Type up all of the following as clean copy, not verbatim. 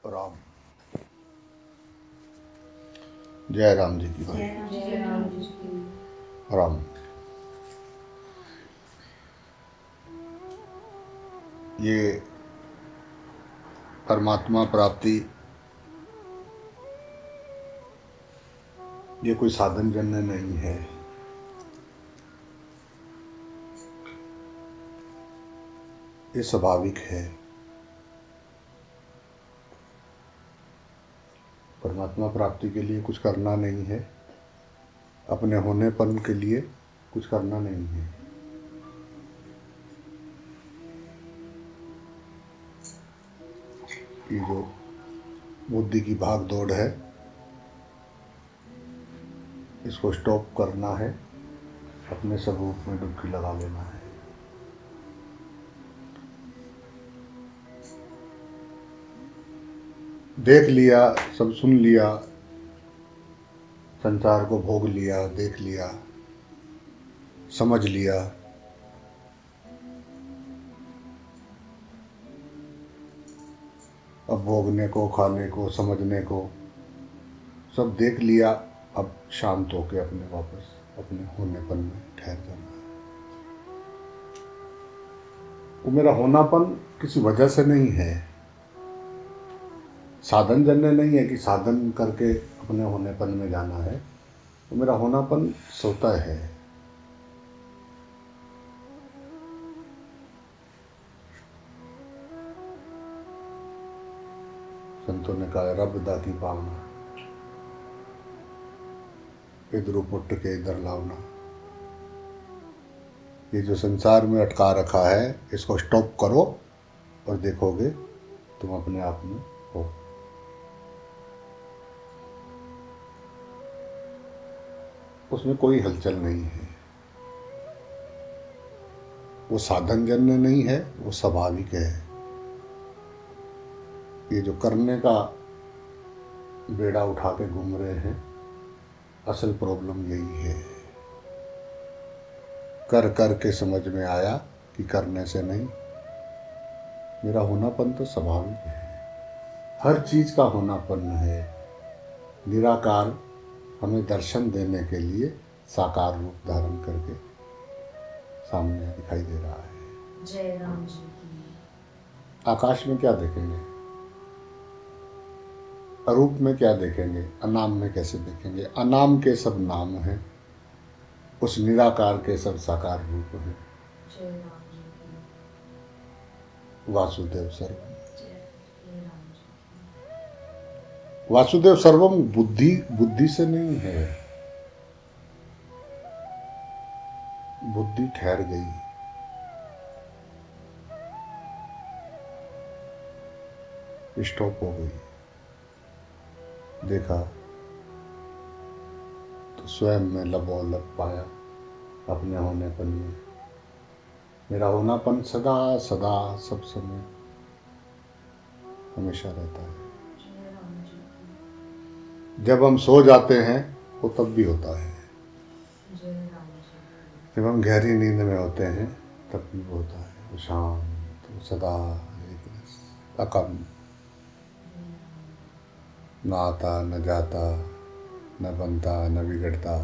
राम। जय राम जी की भाई। जय राम जी की। राम। ये परमात्मा प्राप्ति ये कोई साधन जन्य नहीं है। ये स्वाभाविक है। परमात्मा प्राप्ति के लिए कुछ करना नहीं है, अपने होनेपन के लिए कुछ करना नहीं है। ये जो बुद्धि की भाग दौड़ है, इसको स्टॉप करना है, अपने स्वरूप में डुबकी लगा लेना है। देख लिया, सब सुन लिया, संसार को भोग लिया, देख लिया, समझ लिया। अब भोगने को, खाने को, समझने को सब देख लिया। अब शांत होके अपने वापस अपने होनेपन में ठहर जाना है। वो मेरा होनापन किसी वजह से नहीं है, साधन जन्य नहीं है कि साधन करके अपने होनेपन में जाना है। वो मेरा होनापन स्वतः है। संतों ने कहा रब दा की पावना, इधर पुट के इधर लावना। ये जो संसार में अटका रखा है, इसको स्टॉप करो और देखोगे तुम अपने आप में हो। उसमें कोई हलचल नहीं है। वो साधन जन्य नहीं है, वो स्वाभाविक है। ये जो करने का बेड़ा उठा के घूम रहे हैं, असल प्रॉब्लम यही है। कर कर के समझ में आया कि करने से नहीं। मेरा होनापन तो स्वाभाविक है, हर चीज का होनापन है। निराकार हमें दर्शन देने के लिए साकार रूप धारण करके सामने दिखाई दे रहा है। जय राम जी की। आकाश में क्या देखेंगे, अरूप में क्या देखेंगे, अनाम में कैसे देखेंगे? अनाम के सब नाम हैं, उस निराकार के सब साकार रूप हैं। जय राम जी की। वासुदेव सर्वम। जय राम जी की। वासुदेव सर्वम बुद्धि बुद्धि से नहीं है। बुद्धि ठहर गई, स्टॉप हो गई। देखा तो स्वयं में लबोलब पाया अपने होनेपन में। मेरा होनापन सदा सदा सब समय हमेशा रहता है। जय राम जी की। जब हम सो जाते हैं वो तब भी होता है, जय राम जी की। जब हम गहरी नींद में होते हैं तब भी वो होता है। वो शांत, वो सदा एक रस, अकम, न आता न जाता, न बनता न बिगड़ता।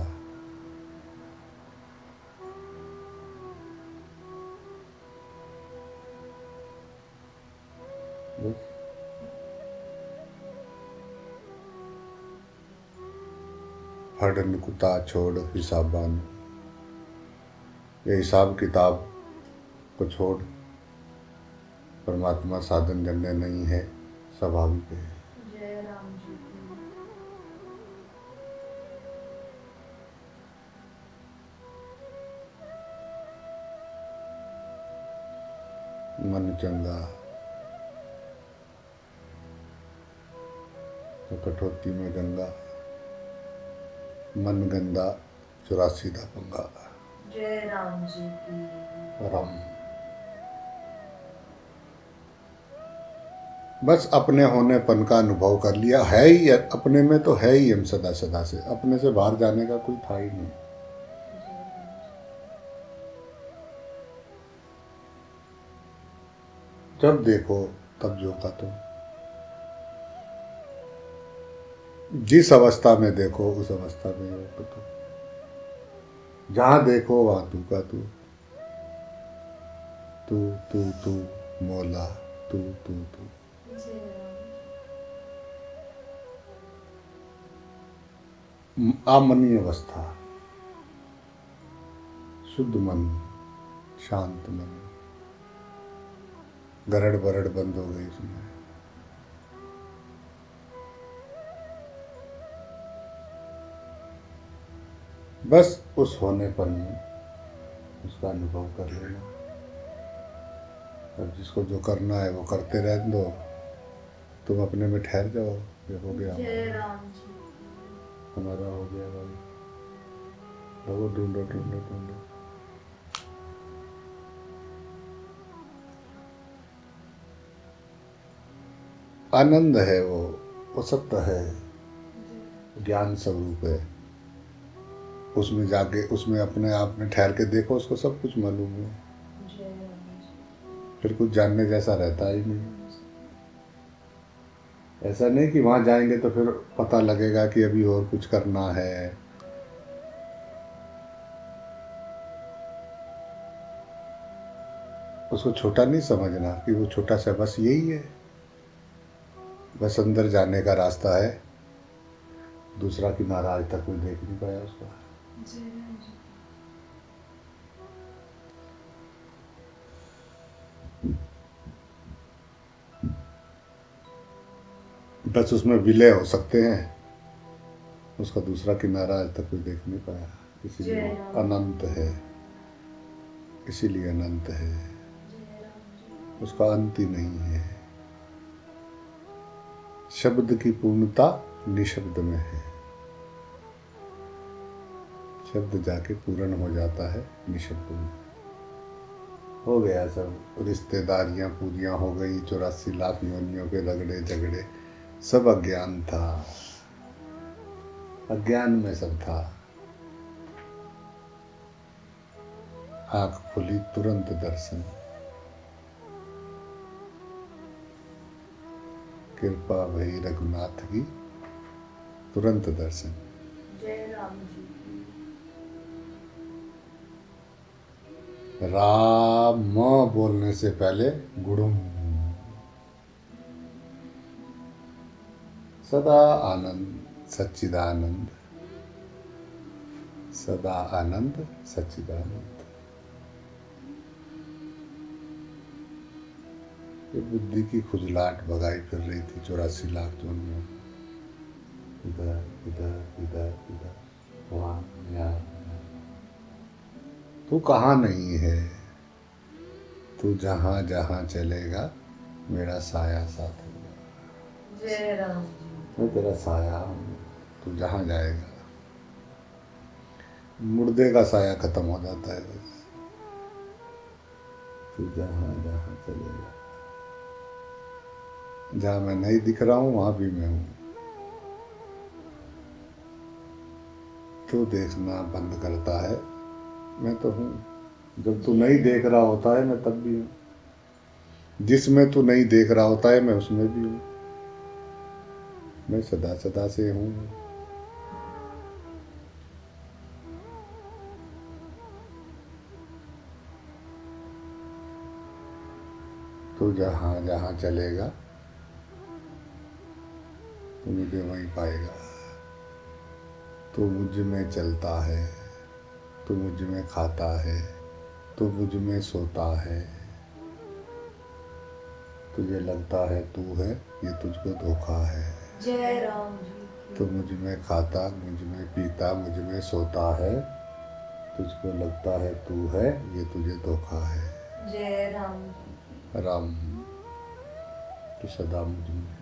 बस हडन कुता छोड़ हिसाबान, ये हिसाब किताब को छोड़। परमात्मा साधन जन्य नहीं है, स्वाभाविक है। जय राम जी की। मन चंगा तो कटौती में गंगा, मन गंदा 84 दा पंगा। जय राम जी की। राम। बस अपने होनेपन का अनुभव कर लिया है ही, अपने में तो है ही। हम सदा सदा से अपने से बाहर जाने का कोई था ही नहीं। जय राम जी। जब देखो तब जो का तुम। जिस अवस्था में देखो उस अवस्था में योग तो, जहां देखो वहां तू का तू, तू तू तू मौला, तू तू तू। जय राम आमनी अवस्था, शुद्ध मन, शांत मन, गरड़ बरड़ बंद हो गई इसमें। बस उस होनेपन में उसका अनुभव कर लेना। अब जिसको जो करना है वो करते रहने दो, तुम अपने में ठहर जाओ। ये हो गया जय हमारा, राम जी हमारा हो गया भाई। लोगों ढूंढो ढूंढो ढूंढो। आनंद है वो सत्य है, ज्ञान स्वरूप है। उसमें जाके उसमें अपने आप में ठहर के देखो, उसको सब कुछ मालूम है। जय राम जी फिर कुछ जानने जैसा रहता ही नहीं। ऐसा नहीं कि वहां जाएंगे तो फिर पता लगेगा कि अभी और कुछ करना है। उसको छोटा नहीं समझना कि वो छोटा सा बस यही है, बस अंदर जाने का रास्ता है। दूसरा किनारा आज तक कोई देख नहीं पाया उसका। जय राम जी बस उसमें विलय हो सकते हैं, उसका दूसरा किनारा आज तक कोई देख नहीं पाया। इसीलिए जय वो राम। अनंत है, इसीलिए अनंत है। जय राम जी उसका अंत ही नहीं है। शब्द की पूर्णता निशब्द में है। शब्द जाके पूर्ण हो जाता है निशब्द में। हो गया सब, रिश्तेदारियां पूरियां हो गई, 84 लाख योनियों के रगड़े झगड़े, सब अज्ञान था। अज्ञान में सब था। आंख खुली तुरंत दर्शन, कृपा भई रघुनाथ की, तुरंत दर्शन। जय राम जी राम बोलने से पहले गुड़ुम, सदा आनंद सच्चिदानंद, सदा आनंद सच्चिदानंद। ये बुद्धि की खुजलाहट भगाई फिर रही थी 84 लाख जोनियों में, इधर इधर इधर इधर, वहां यहाँ। तू कहाँ नहीं है, तू जहां जहां चलेगा मेरा साया साथ होगा। जय राम जी मैं तेरा साया हूँ, तू जहां जाएगा। मुर्दे का साया खत्म हो जाता है बस। तू जहां जहां चलेगा, जहां मैं नहीं दिख रहा हूं वहां भी मैं हूं। तू देखना बंद करता है, मैं तो हूं। जब तू नहीं देख रहा होता है मैं तब भी हूं। जिसमें तू नहीं देख रहा होता है मैं उसमें भी हूं। मैं सदा सदा से हूं। तू जहां जहां चलेगा तू मुझे वहीं पाएगा। तू मुझ में चलता है, तू मुझ में खाता है, तू मुझ में सोता है। तुझे लगता है तू है, ये तुझको धोखा है। जय राम जी तू मुझ में खाता, मुझ में पीता, मुझ में सोता है। तुझको लगता है तू है, ये तुझे धोखा है। जय राम जी राम, तू सदा मुझ में,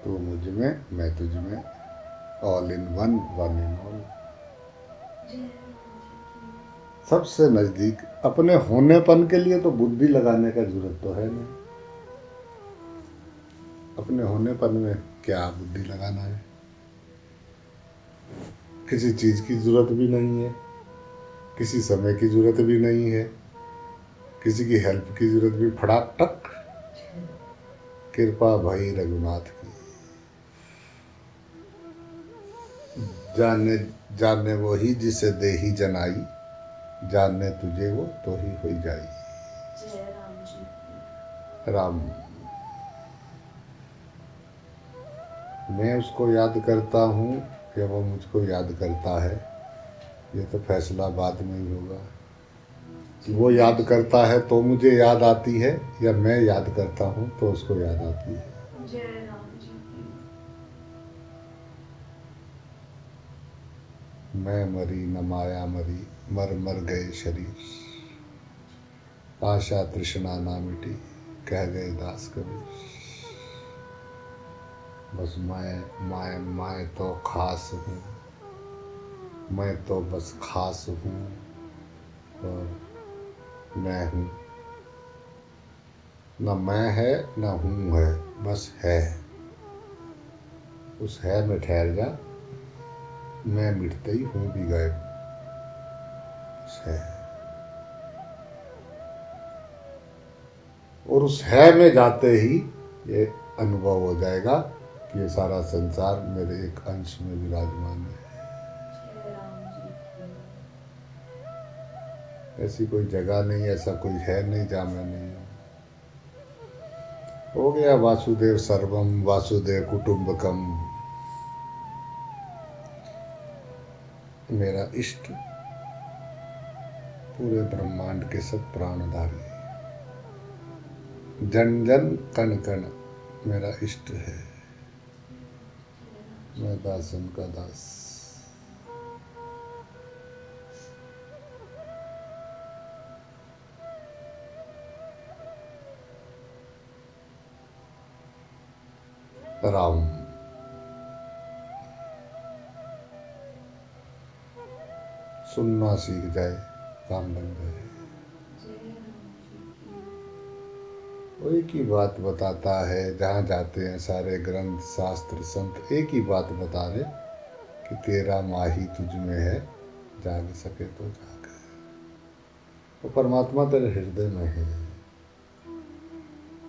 तू मुझ में, मैं तुझ में, all in one, one in all. जय राम जी सबसे नजदीक। अपने होनेपन के लिए तो बुद्धि लगाने का जरूरत तो है नहीं। अपने होनेपन में क्या बुद्धि लगाना है। किसी चीज की जरूरत भी नहीं है, किसी समय की जरूरत भी नहीं है, किसी की हेल्प की जरूरत भी, फटाक टक, कृपा भाई रघुनाथ की। जाने जाने वो ही जिसे दे ही जनाई, जाने तुझे वो तो ही हो जाई। जय राम जी की। राम। मैं उसको याद करता हूँ या वो मुझको याद करता है, ये तो फैसला बाद में ही होगा कि वो याद करता है तो मुझे याद आती है, या मैं याद करता हूँ तो उसको याद आती है। जय राम जी की। मैं मरी न माया मरी, मर मर गए शरीर, आशा तृष्णा ना मिटी, कह गए दास कबीर। बस मैं तो खास हूँ, मैं तो बस खास हूँ, और मैं हूँ। न मैं है न हूँ है, बस है। उस है में ठहर जा, मैं मिटते ही हूँ भी गए। बस है। और उस है में जाते ही ये अनुभव हो जाएगा कि ये सारा संसार मेरे एक अंश में विराजमान है। जय राम जी की। ऐसी कोई जगह नहीं, ऐसा कोई है नहीं जहाँ मैं नहीं हूँ। हो गया वासुदेव सर्वम वासुदेव कुटुंबकम। मेरा इष्ट पूरे ब्रह्मांड के सब प्राणधारी, जन जन कण कण मेरा इष्ट है। मैं दासन का दास। राम। सुनना सीख जाए, काम बन जाए। जय राम जी की। वो एक ही बात बताता है, जहाँ जाते हैं सारे ग्रंथ शास्त्र संत एक ही बात बता रहे कि तेरा माही तुझ में है, जाग सके तो जाग। वो परमात्मा तेरे हृदय में है।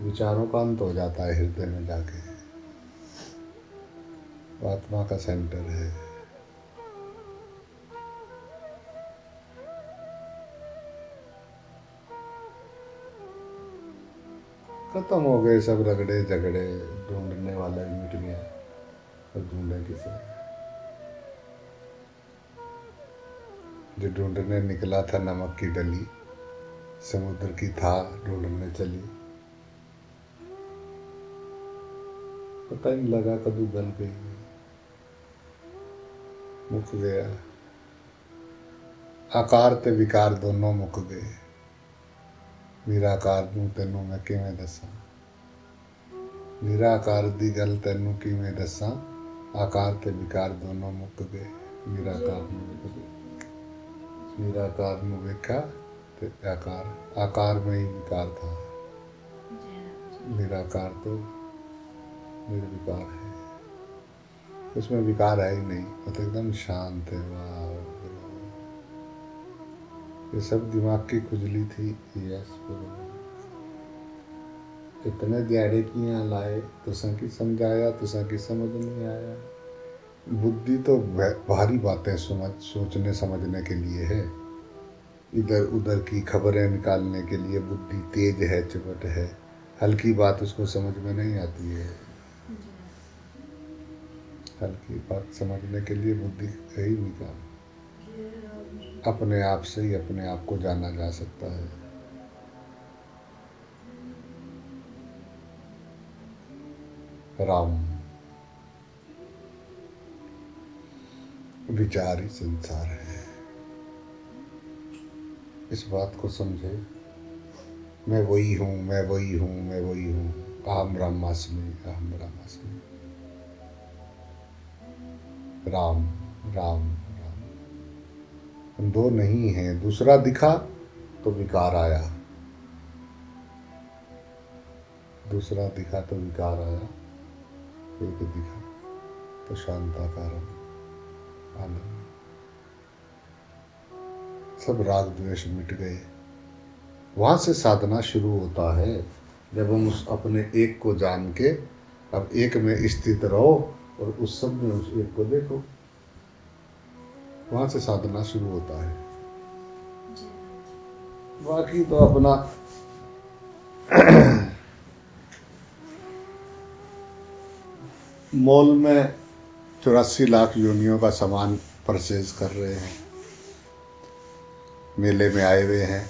विचारों का अंत हो जाता है हृदय में जाके। वो आत्मा का सेंटर है। खत्म हो गए सब रगड़े झगड़े, ढूंढने वाला भी मिट गया। अब ढूंढे किसे? जो ढूंढने निकला था नमक की डली, समुद्र की था ढूंढने चली। पता ही नहीं लगा कदू गल गई, मुक गया। आकार ते विकार दोनों मुक गए। निराकार नूं तैनूं मैं किवें दसां, निराकार दी गल तैनूं किवें दसां, आकार ते विकार दोनों मुक गए। निराकार नूं वेख गए, निराकार नूं वेखा ते आकार, आकार में ही विकार था। जय राम जी। निराकार तो निर्विकार है, उसमें विकार है ही नहीं, वो तो एकदम शांत है। वाह, ये सब दिमाग की खुजली थी। यस बरोबर। इतने दिहाड़े किया लाए, तुसा की समझाया, तुसा की समझ नहीं आया। बुद्धि तो भारी बातें सोचने समझने के लिए है। इधर उधर की खबरें निकालने के लिए बुद्धि तेज है, चुपट है। हल्की बात उसको समझ में नहीं आती है। हल्की बात समझने के लिए बुद्धि है ही नहीं काम। जय राम जी। अपने आप से ही अपने आप को जाना जा सकता है। राम। विचार ही संसार है। इस बात को समझे, मैं वही हूँ, मैं वही हूँ, मैं वही हूँ। अहम ब्रह्मास्मि, अहम ब्रह्मास्मि। राम राम राम। हम दो नहीं हैं। दूसरा दिखा तो विकार आया, दूसरा दिखा तो विकार आया, एक दिखा तो शांताकारम, आनंद। सब राग द्वेष मिट गए। वहां से साधना शुरू होता है, जब हम उस अपने एक को जान के अब एक में स्थित रहो और उस सब में उस एक को देखो। वहां से साधना शुरू होता है। जय राम जी बाकी तो अपना मॉल में 84 लाख योनियों का सामान परचेज कर रहे हैं, मेले में आए हुए हैं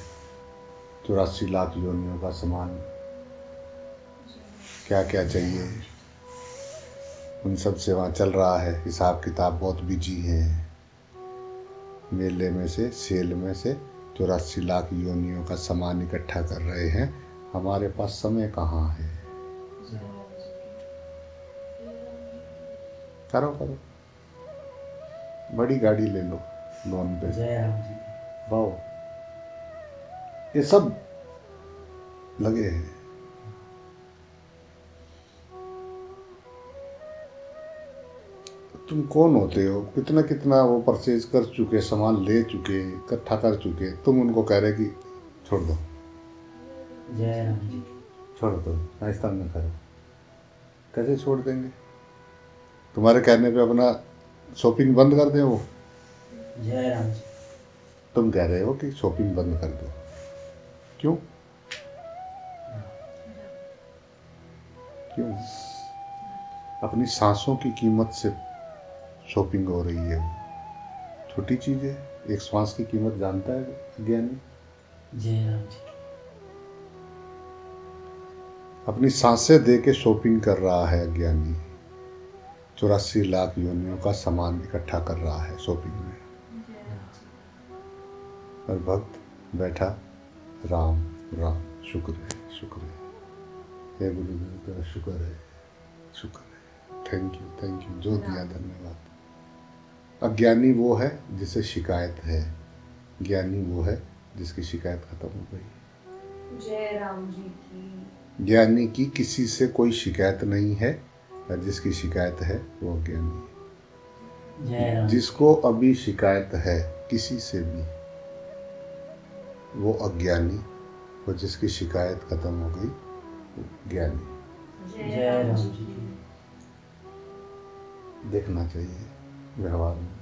84 लाख योनियों का सामान, जय राम क्या क्या चाहिए उन सब से वहाँ चल रहा है हिसाब किताब, बहुत बिजी है। मेले में से, सेल में से 84 लाख योनियों का सामान इकट्ठा कर रहे हैं। हमारे पास समय कहाँ है? जय राम जी की जय राम जी की करो करो, बड़ी गाड़ी ले लो लोन पे, जय राम जी की वाओ, ये सब लगे हैं। तुम कौन होते हो? कितना कितना वो परचेज कर चुके, सामान ले चुके, इकट्ठा कर चुके, तुम उनको कह रहे कि छोड़ दो, जय राम जी की छोड़ दो, आहिस्ता में करो। कैसे छोड़ देंगे? तुम्हारे कहने पे अपना शॉपिंग बंद कर दें वो? जय राम जी तुम कह रहे हो कि शॉपिंग बंद कर दो, क्यों? क्यों? अपनी सांसों की कीमत से शॉपिंग हो रही है। छोटी चीज है, एक श्वास की कीमत जानता है ज्ञानी? जय राम जी की अपनी सांसें दे के शॉपिंग कर रहा है अज्ञानी। 84 लाख योनियों का सामान इकट्ठा कर रहा है शॉपिंग में, जय राम जी और भक्त बैठा राम राम, शुक्र है शुक्र है, हे गुरुदेव तेरा शुक्र है, शुक्र है, थैंक यू, जो दिया धन्यवाद। अज्ञानी वो है जिसे शिकायत है, ज्ञानी वो है जिसकी शिकायत खत्म हो गई। जय राम जी की ज्ञानी की किसी से कोई शिकायत नहीं है, और जिसकी शिकायत है वो अज्ञानी है। जय राम जी जिसको अभी शिकायत है किसी से भी, वो अज्ञानी, और जिसकी शिकायत खत्म हो गई वो ज्ञानी। जय राम जी की देखना चाहिए व्यवहार में।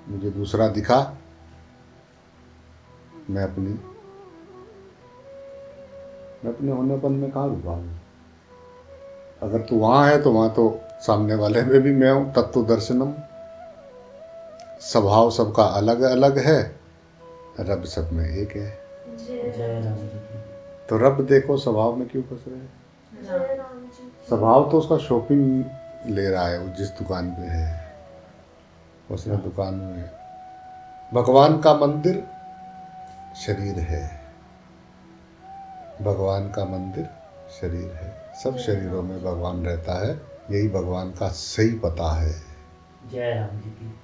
मुझे दूसरा दिखा, मैं अपने होनेपन में कहाँ रुका हूँ? अगर तू वहां है तो वहां तो सामने वाले में भी मैं हूं, तत्व दर्शनम। स्वभाव सबका अलग अलग है, रब सब में एक है। जय राम जी की तो रब देखो, स्वभाव में क्यों फंस रहे हैं? जय राम जी स्वभाव तो उसका शॉपिंग ले रहा है, वो जिस दुकान पे है उसने दुकान में, भगवान का मंदिर शरीर है, भगवान का मंदिर शरीर है, सब शरीरों में भगवान रहता है, यही भगवान का सही पता है। जय राम जी की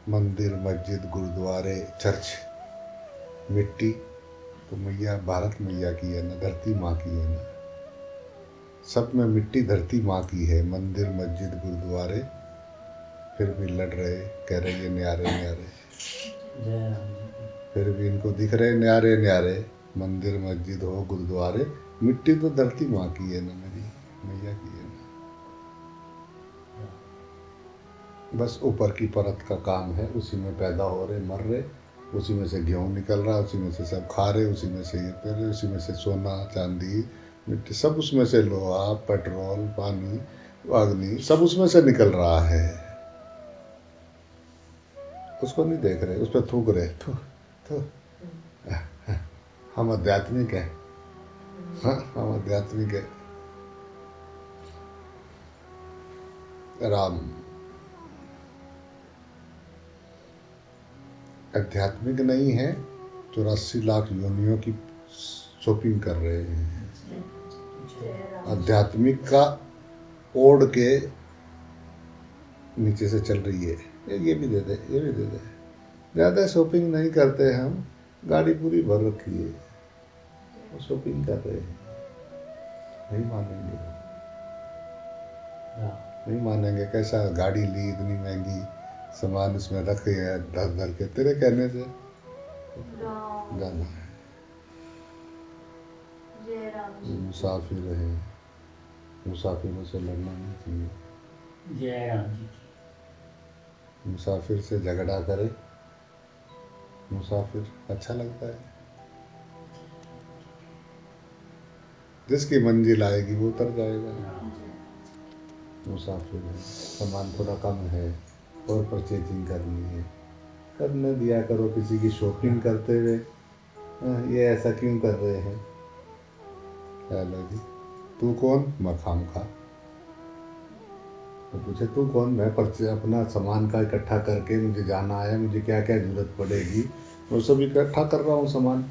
मंदिर, मस्जिद, गुरुद्वारे, चर्च, मिट्टी तो मैया, भारत मैया की है ना, धरती माँ की है ना, सब में मिट्टी धरती माँ की है। मंदिर, मस्जिद, गुरुद्वारे, फिर भी लड़ रहे, कह रहे ये न्यारे न्यारे, जय राम जी की फिर भी इनको दिख रहे न्यारे न्यारे। मंदिर, मस्जिद हो, गुरुद्वारे, मिट्टी तो धरती माँ की है ना, मेरी मैया की है ना। बस ऊपर की परत का काम है, उसी में पैदा हो रहे, मर रहे, उसी में से गेहूं निकल रहा, उसी में से सब खा रहे, उसी में से ये कर रहे, उसी में से सोना चांदी मिट्टी, सब उसमें से, लोहा, पेट्रोल, पानी, अग्नि, सब उसमें से निकल रहा है। उसको नहीं देख रहे, उस पर थूक रहे, थू हम आध्यात्मिक है, हम आध्यात्मिक है। राम आध्यात्मिक नहीं है, 84 लाख योनियों की शॉपिंग कर रहे हैं। जय राम आध्यात्मिक का ओढ़ के नीचे से चल रही है, ये भी दे दे, ये भी दे दे। ज़्यादा शॉपिंग नहीं करते हम, गाड़ी पूरी भर रखी है, वो शॉपिंग कर रहे हैं। नहीं मानेंगे, नहीं मानेंगे। कैसा गाड़ी ली, इतनी महंगी, सामान इसमें रखे है धर धर के, तेरे कहने से राम जाना है। जय राम जी मुसाफिर है, मुसाफिरों से लड़ना नहीं चाहिए। जय राम जी की मुसाफिर से झगड़ा करे, मुसाफिर अच्छा लगता है। जिसकी मंजिल आएगी वो उतर जाएगा। मुसाफिर है, सामान थोड़ा कम है और परचेजिंग करनी है, करने दिया करो। किसी की शॉपिंग करते हुए ये ऐसा क्यों कर रहे हैं? हेलो जी, तू कौन? मैं खामखा। तो पूछे तू कौन? मैं अपना सामान का इकट्ठा करके मुझे जाना है, मुझे क्या क्या जरूरत पड़ेगी वो सब इकट्ठा कर रहा हूँ सामान।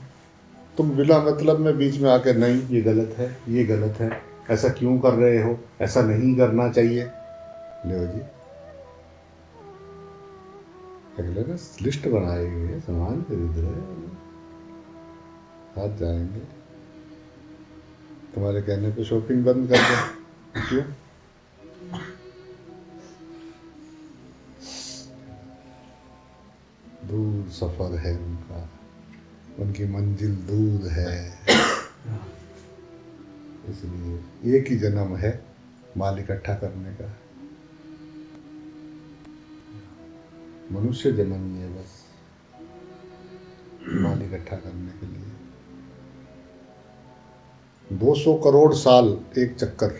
तुम बिना मतलब में बीच में आके नहीं ये गलत है, ये गलत है, ऐसा क्यों कर रहे हो, ऐसा नहीं करना चाहिए। लो जी, अगले ने लिस्ट बनाई हुई है, सामान खरीद रहे हैं, साथ जाएंगे। तुम्हारे कहने पे शॉपिंग बंद कर दो, क्यों? दूर सफर है उनका, उनकी मंजिल दूर है, इसलिए एक ही जन्म है माल इकट्ठा करने का। मनुष्य जन्म ही है बस माल इकट्ठा करने के लिए। 200 करोड़ साल एक चक्कर,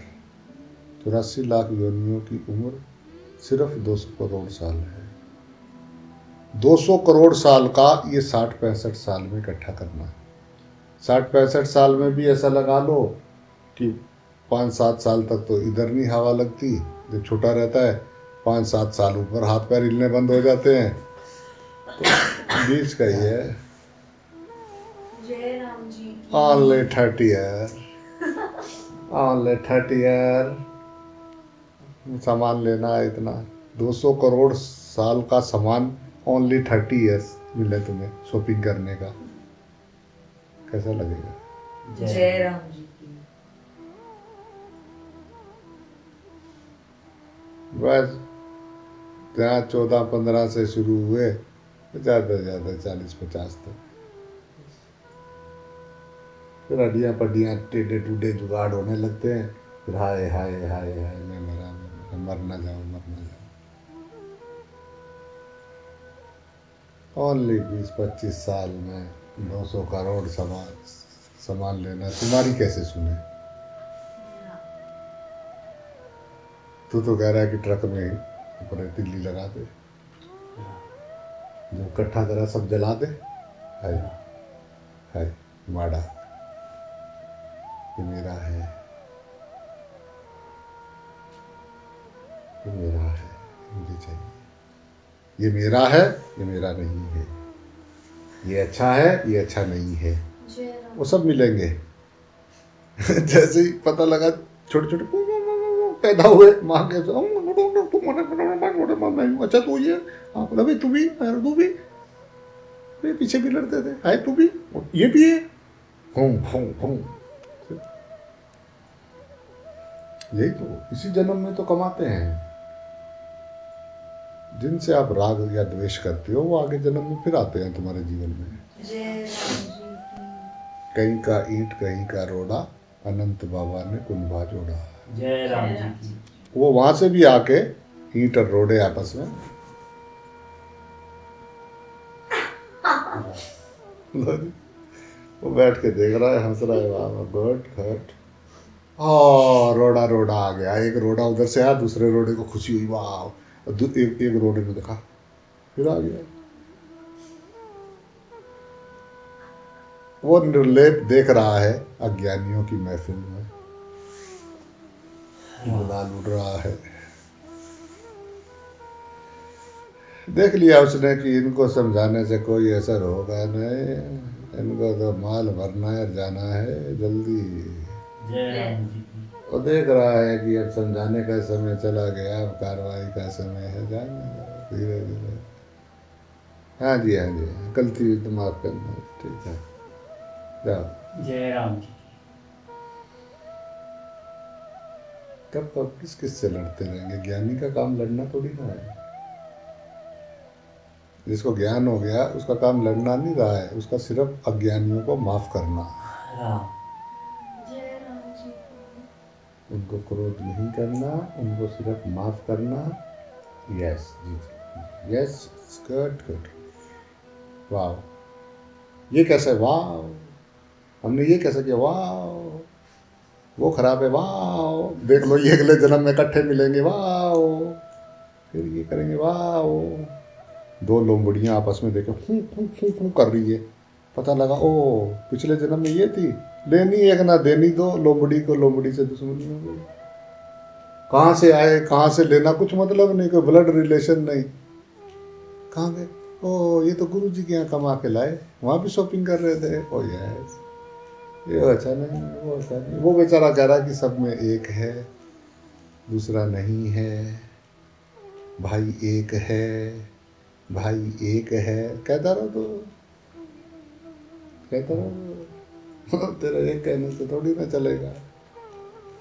84 लाख योनियों की उम्र सिर्फ 200 करोड़ साल है। 200 करोड़ साल का ये 60-65 साल में इकट्ठा करना है। 60-65 साल में भी ऐसा लगा लो कि 5-7 साल तक तो इधर नहीं हवा लगती, जब छोटा रहता है 5-7 साल ऊपर हाथ पैर हिलने बंद हो जाते हैं, तो बीच का ही है। जय राम जी की। Only 30 years, only 30 years सामान लेना है इतना। 200 करोड़ साल का सामान ओनली 30 इयर्स मिले तुम्हें शॉपिंग करने का, कैसा लगेगा? जय राम जी की। बस जहाँ 14-15 से शुरू हुए, ज़्यादा से ज़्यादा 40-50 तक, फिर हड्डियाँ पड्डियाँ टेढ़े टूटे जुगाड़ होने लगते हैं, फिर हाय हाय हाय हाय मैं मरा, मर ना जाऊँ, मर ना जाऊँ। ओनली 20-25 साल में 200 करोड़ सामान लेना, तुम्हारी कैसे सुने? तू तो कह रहा है कि ट्रक में ही ऊपर तिल्ली लगा दे, जो इकट्ठा करा सब जला दे। हाय हाय माड़ा, ये मेरा है, ये मेरा है, मुझे चाहिए। ये मेरा है, ये मेरा नहीं है, ये अच्छा है, ये अच्छा नहीं है, वो सब मिलेंगे। जैसे ही पता लगा छोटे छोटे पैदा हुए माँ के, अच्छा तू ये, भाई तू भी, तू भी, पीछे भी लड़ते थे, हाय तू भी, ये भी है, यही तो इसी जन्म में तो कमाते हैं। जिनसे आप राग या द्वेष करते हो वो आगे जन्म में फिर आते हैं तुम्हारे जीवन में। जय राम जी की। कहीं का ईंट कहीं का रोड़ा, अनंत बाबा ने कुंभा जोड़ा। जय राम जी की। वो वहां से भी आके ईंट और रोड़े आपस में वो बैठ के देख रहा है, हंस रहा है, वाह गुड गुड। हाँ रोड़ा रोड़ा आ गया, एक रोड़ा उधर से आया, दूसरे रोड़े को खुशी हुई, वाह। एक रोड़े ने देखा, फिर आ गया। वो निर्लेप देख रहा है अज्ञानियों की महफिल में, गुलाल उड़ रहा है। देख लिया उसने कि इनको समझाने से कोई असर होगा नहीं, इनको तो माल भरना है, जाना है जल्दी। जय राम जी की। वो देख रहा है कि अब समझाने का समय चला गया, अब कार्रवाई का समय है, जाने धीरे धीरे। हाँ जी हाँ जी, गलती हुई तो माफ करना, ठीक है जाओ। जय राम जी की। कब कब किस से लड़ते रहेंगे? ज्ञानी का काम लड़ना थोड़ी ना है। जिसको ज्ञान हो गया उसका काम लड़ना नहीं रहा है, उसका सिर्फ अज्ञानियों को माफ करना, जय राम जी की। उनको क्रोध नहीं करना, उनको सिर्फ माफ करना। यस जी। यस, गुड गुड, वाह, ये कैसे, वाह, हमने ये कैसे किया, वाह, वो खराब है, वाह, देख लो ये अगले जन्म में इकट्ठे मिलेंगे, वाह, फिर ये करेंगे, वाह। दो लोमड़ियां आपस में देखे फू फू फू फू कर रही है, पता लगा ओ पिछले जन्म में ये थी, लेनी एक ना देनी, दो लोमड़ी को लोमड़ी से दुश्मनी हो गई। कहाँ से आए, कहाँ से लेना, कुछ मतलब नहीं, कोई ब्लड रिलेशन नहीं, कहाँ गए, ओ ये तो गुरु जी के यहाँ कमा के लाए, वहां भी शॉपिंग कर रहे थे, ओ यस, ये अच्छा नहीं, वो अच्छा नहीं। वो बेचारा कह रहा कि सब में एक है, दूसरा नहीं है, भाई एक है, भाई एक है, कहता रहो तो, कहता रहो तेरा एक कहने से थोड़ी ना चलेगा,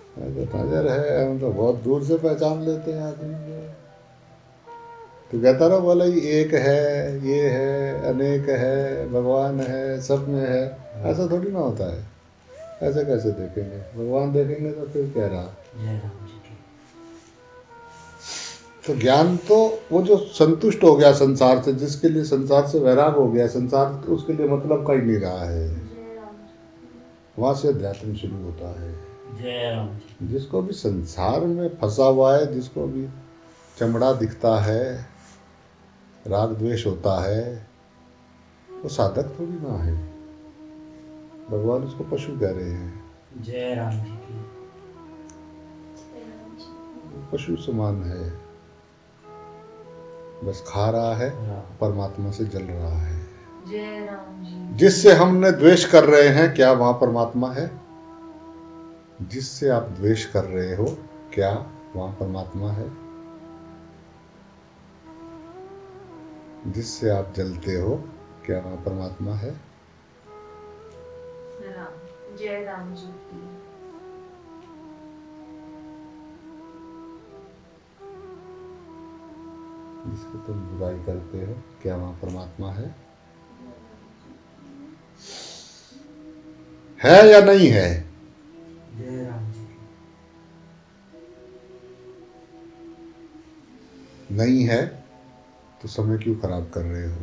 तो नजर है, हम तो बहुत दूर से पहचान लेते हैं आदमी को। तो कहता रहो बोला एक है, ये है, अनेक है, भगवान है, सब में है, ऐसा थोड़ी ना होता है। ऐसे कैसे देखेंगे, भगवान देखेंगे तो फिर कह रहा। जय राम जी की। तो ज्ञान तो वो जो संतुष्ट हो गया संसार से, जिसके लिए संसार से वैराग हो गया, संसार तो उसके लिए मतलब का ही नहीं रहा है, वहां से अध्यात्म शुरू होता है। जय राम जी। जिसको भी संसार में फंसा हुआ है, जिसको भी चमड़ा दिखता है, राग द्वेष होता है, वो साधक थोड़ी ना है, भगवान उसको पशु कह रहे हैं। जय राम जी की। पशु समान है, बस खा रहा है, परमात्मा से जल रहा है। जय राम जी। जिससे हमने द्वेष कर रहे हैं, क्या वहां परमात्मा है? जिससे आप द्वेष कर रहे हो, क्या वहां परमात्मा है? जिससे आप जलते हो, क्या वहां परमात्मा है? राम, जय राम जी की। जिसको तुम बुराई करते हो, क्या वहां परमात्मा है? है या नहीं है? जय राम जी की। नहीं है तो समय क्यों खराब कर रहे हो?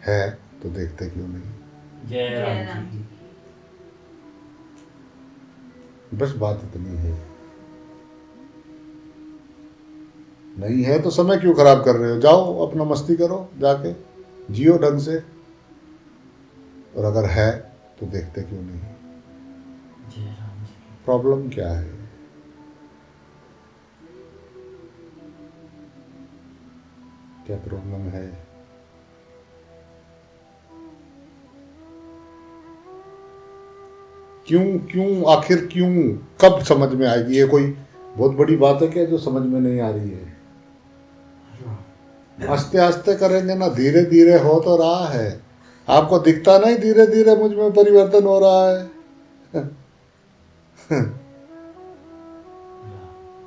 है तो देखते क्यों नहीं? जय राम जी की। बस बात इतनी है। नहीं है तो समय क्यों खराब कर रहे हो? जाओ अपना मस्ती करो, जाके जियो ढंग से। और अगर है तो देखते क्यों नहीं? जय राम जी की। प्रॉब्लम क्या है? क्या प्रॉब्लम है? क्यों क्यों आखिर क्यों? कब समझ में आएगी? ये कोई बहुत बड़ी बात है क्या जो समझ में नहीं आ रही है? आस्ते आस्ते करेंगे ना, धीरे धीरे हो तो रहा है। आपको दिखता नहीं धीरे धीरे मुझ में परिवर्तन हो रहा है?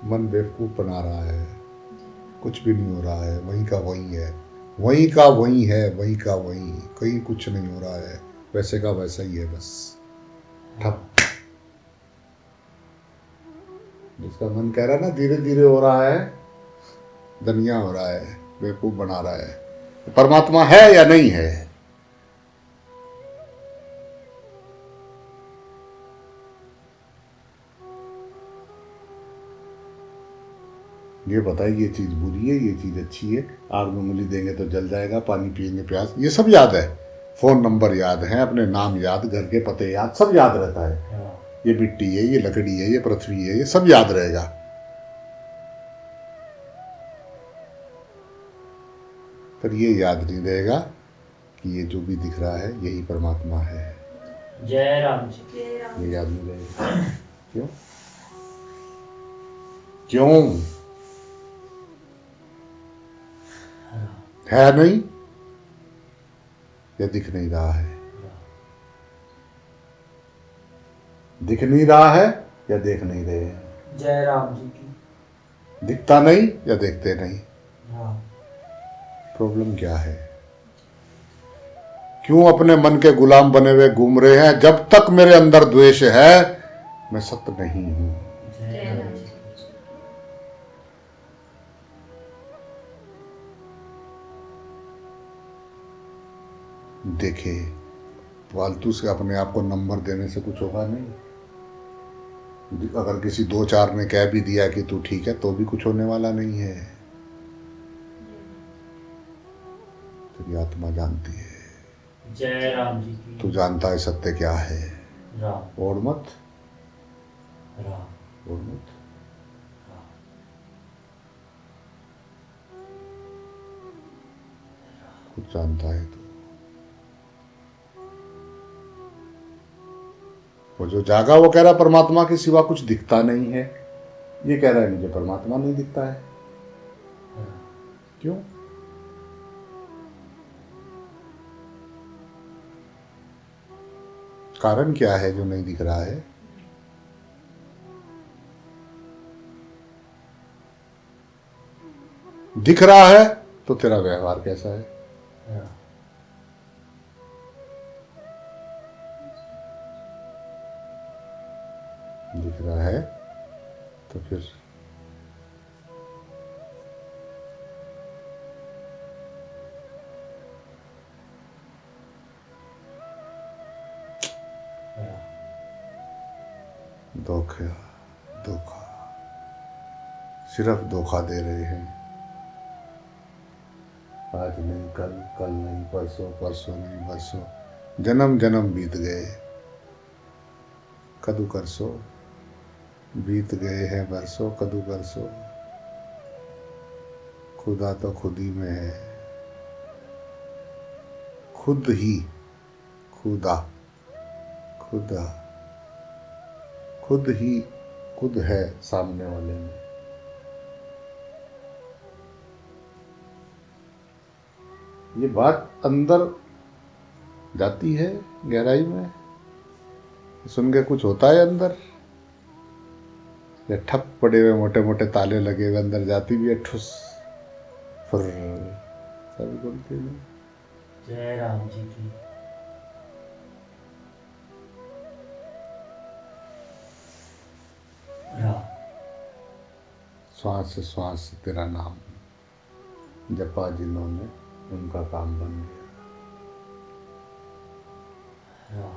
मन बेवकूफ बना रहा है, कुछ भी नहीं हो रहा है, वहीं का वहीं है, वहीं का वहीं है, वहीं का वहीं, कहीं कुछ नहीं हो रहा है, वैसे का वैसा ही है, बस ठप। जिसका मन कह रहा है ना धीरे धीरे हो रहा है, दुनिया हो रहा है, बेवकूफ बना रहा है। परमात्मा है या नहीं है? ये बताइए, ये चीज बुरी है, ये चीज अच्छी है, आग में उंगली देंगे तो जल जाएगा, पानी पिएंगे प्यास, ये सब याद है, फोन नंबर याद है, अपने नाम याद, घर के पते याद, सब याद रहता है। ये मिट्टी है, ये लकड़ी है, ये पृथ्वी है, ये सब याद रहेगा। पर ये याद नहीं रहेगा कि ये जो भी दिख रहा है यही परमात्मा है। जय राम जी। जय राम। ये याद नहीं रहेगा। क्यों? क्यों? है नहीं या दिख नहीं रहा है? दिख नहीं रहा है या देख नहीं रहे हैं? जय राम जी की। दिखता नहीं या देखते नहीं? हाँ। प्रॉब्लम क्या है? क्यों अपने मन के गुलाम बने हुए घूम रहे हैं? जब तक मेरे अंदर द्वेष है, मैं सत्य नहीं हूं। जय राम जी की। देखे। फालतू से अपने आप को नंबर देने से कुछ होगा नहीं। अगर किसी 2-4 ने कह भी दिया कि तू ठीक है तो भी कुछ होने वाला नहीं है। तेरी आत्मा जानती है। जय राम जी की। तू जानता है सत्य क्या है। राम ओढ़ मत, राम ओढ़ मत। राम। कुछ जानता है तो वो जो जागा वो कह रहा परमात्मा के सिवा कुछ दिखता नहीं है। ये कह रहा है मुझे परमात्मा नहीं दिखता है। क्यों? कारण क्या है जो नहीं दिख रहा है? दिख रहा है तो तेरा व्यवहार कैसा है? राम दिख रहा है तो फिर धोखा, धोखा, सिर्फ धोखा दे रहे हैं। आज नहीं कल, कल नहीं परसों, परसों नहीं बरसों, जन्म जन्म बीत गए, कदू करसो। बीत गए हैं बरसों, कदू करसो। खुदा तो खुद ही में है, खुद ही, खुदा, खुदा, खुद ही खुद है सामने वाले में। ये बात अंदर जाती है गहराई में, सुन के कुछ होता है अंदर, या ठप पड़े हुए मोटे मोटे ताले लगे हुए अंदर जाती भी है ठुस फुर, सब बोलते हैं। जय राम जी की। राम श्वास श्वास तेरा नाम जपा जिन्होंने उनका काम बन गया। राम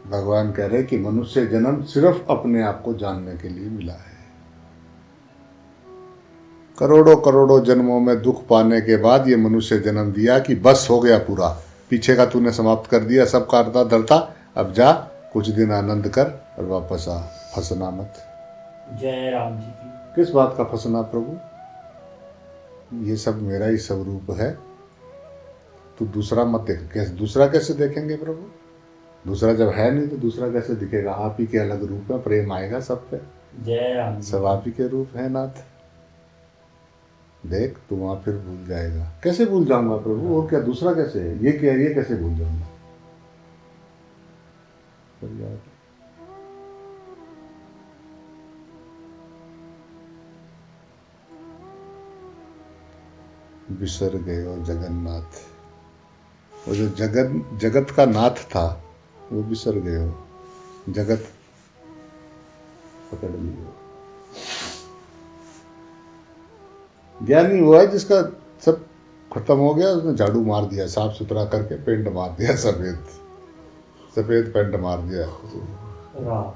भगवान कह रहे कि मनुष्य जन्म सिर्फ अपने आप को जानने के लिए मिला है। करोड़ों करोड़ों जन्मों में दुख पाने के बाद ये मनुष्य जन्म दिया कि बस हो गया पूरा, पीछे का तूने समाप्त कर दिया, सब करता धरता, अब जा कुछ दिन आनंद कर और वापस आ, फंसना मत। जय राम जी की। किस बात का फंसना प्रभु? ये सब मेरा ही स्वरूप है, तू दूसरा मत देख। कैसे दूसरा कैसे देखेंगे प्रभु? दूसरा जब है नहीं तो दूसरा कैसे दिखेगा? आप ही के अलग रूप है, प्रेम आएगा सब पे। जय राम जी। सब आप ही के रूप है नाथ। देख तू वहां फिर भूल जाएगा। कैसे भूल जाऊंगा प्रभु? और क्या दूसरा कैसे है? ये क्या, ये कैसे भूल जाऊंगा? बिसर गए हो जगन्नाथ। वो जो जगत का नाथ था वो बिसर गए हो, जगत पकड़ लिए हो। ज्ञानी वो है जिसका सब खत्म हो गया, उसने झाड़ू मार दिया, साफ सुथरा करके पेंट मार दिया, सफेद सफेद पेंट मार दिया। राम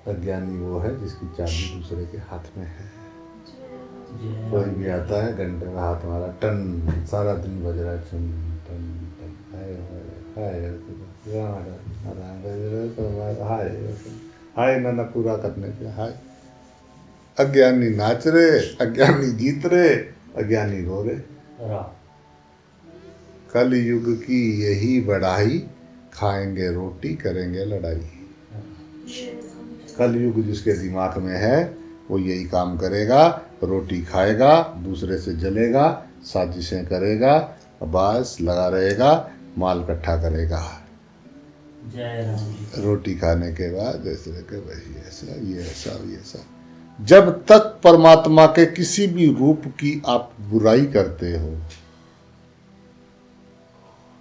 अज्ञानी वो है जिसकी चाबी दूसरे के हाथ में है। जय कोई राम भी आता है घंटे में हाथ मारा, टन, सारा दिन बज रहा है टन टन टन। हाय हाय हाय ना पूरा करने पे हाय। अज्ञानी नाच रहे, अज्ञानी जीत रहे, अज्ञानी रो रहे। राम कल युग की यही बढ़ाई, खाएंगे रोटी करेंगे लड़ाई। कल युग जिसके दिमाग में है वो यही काम करेगा, रोटी खाएगा, दूसरे से जलेगा, साजिशें करेगा, बस लगा रहेगा, माल इकट्ठा करेगा। जय राम जी। रोटी खाने के बाद ऐसे के वही ऐसा, ये ऐसा, ये ऐसा। जब तक परमात्मा के किसी भी रूप की आप बुराई करते हो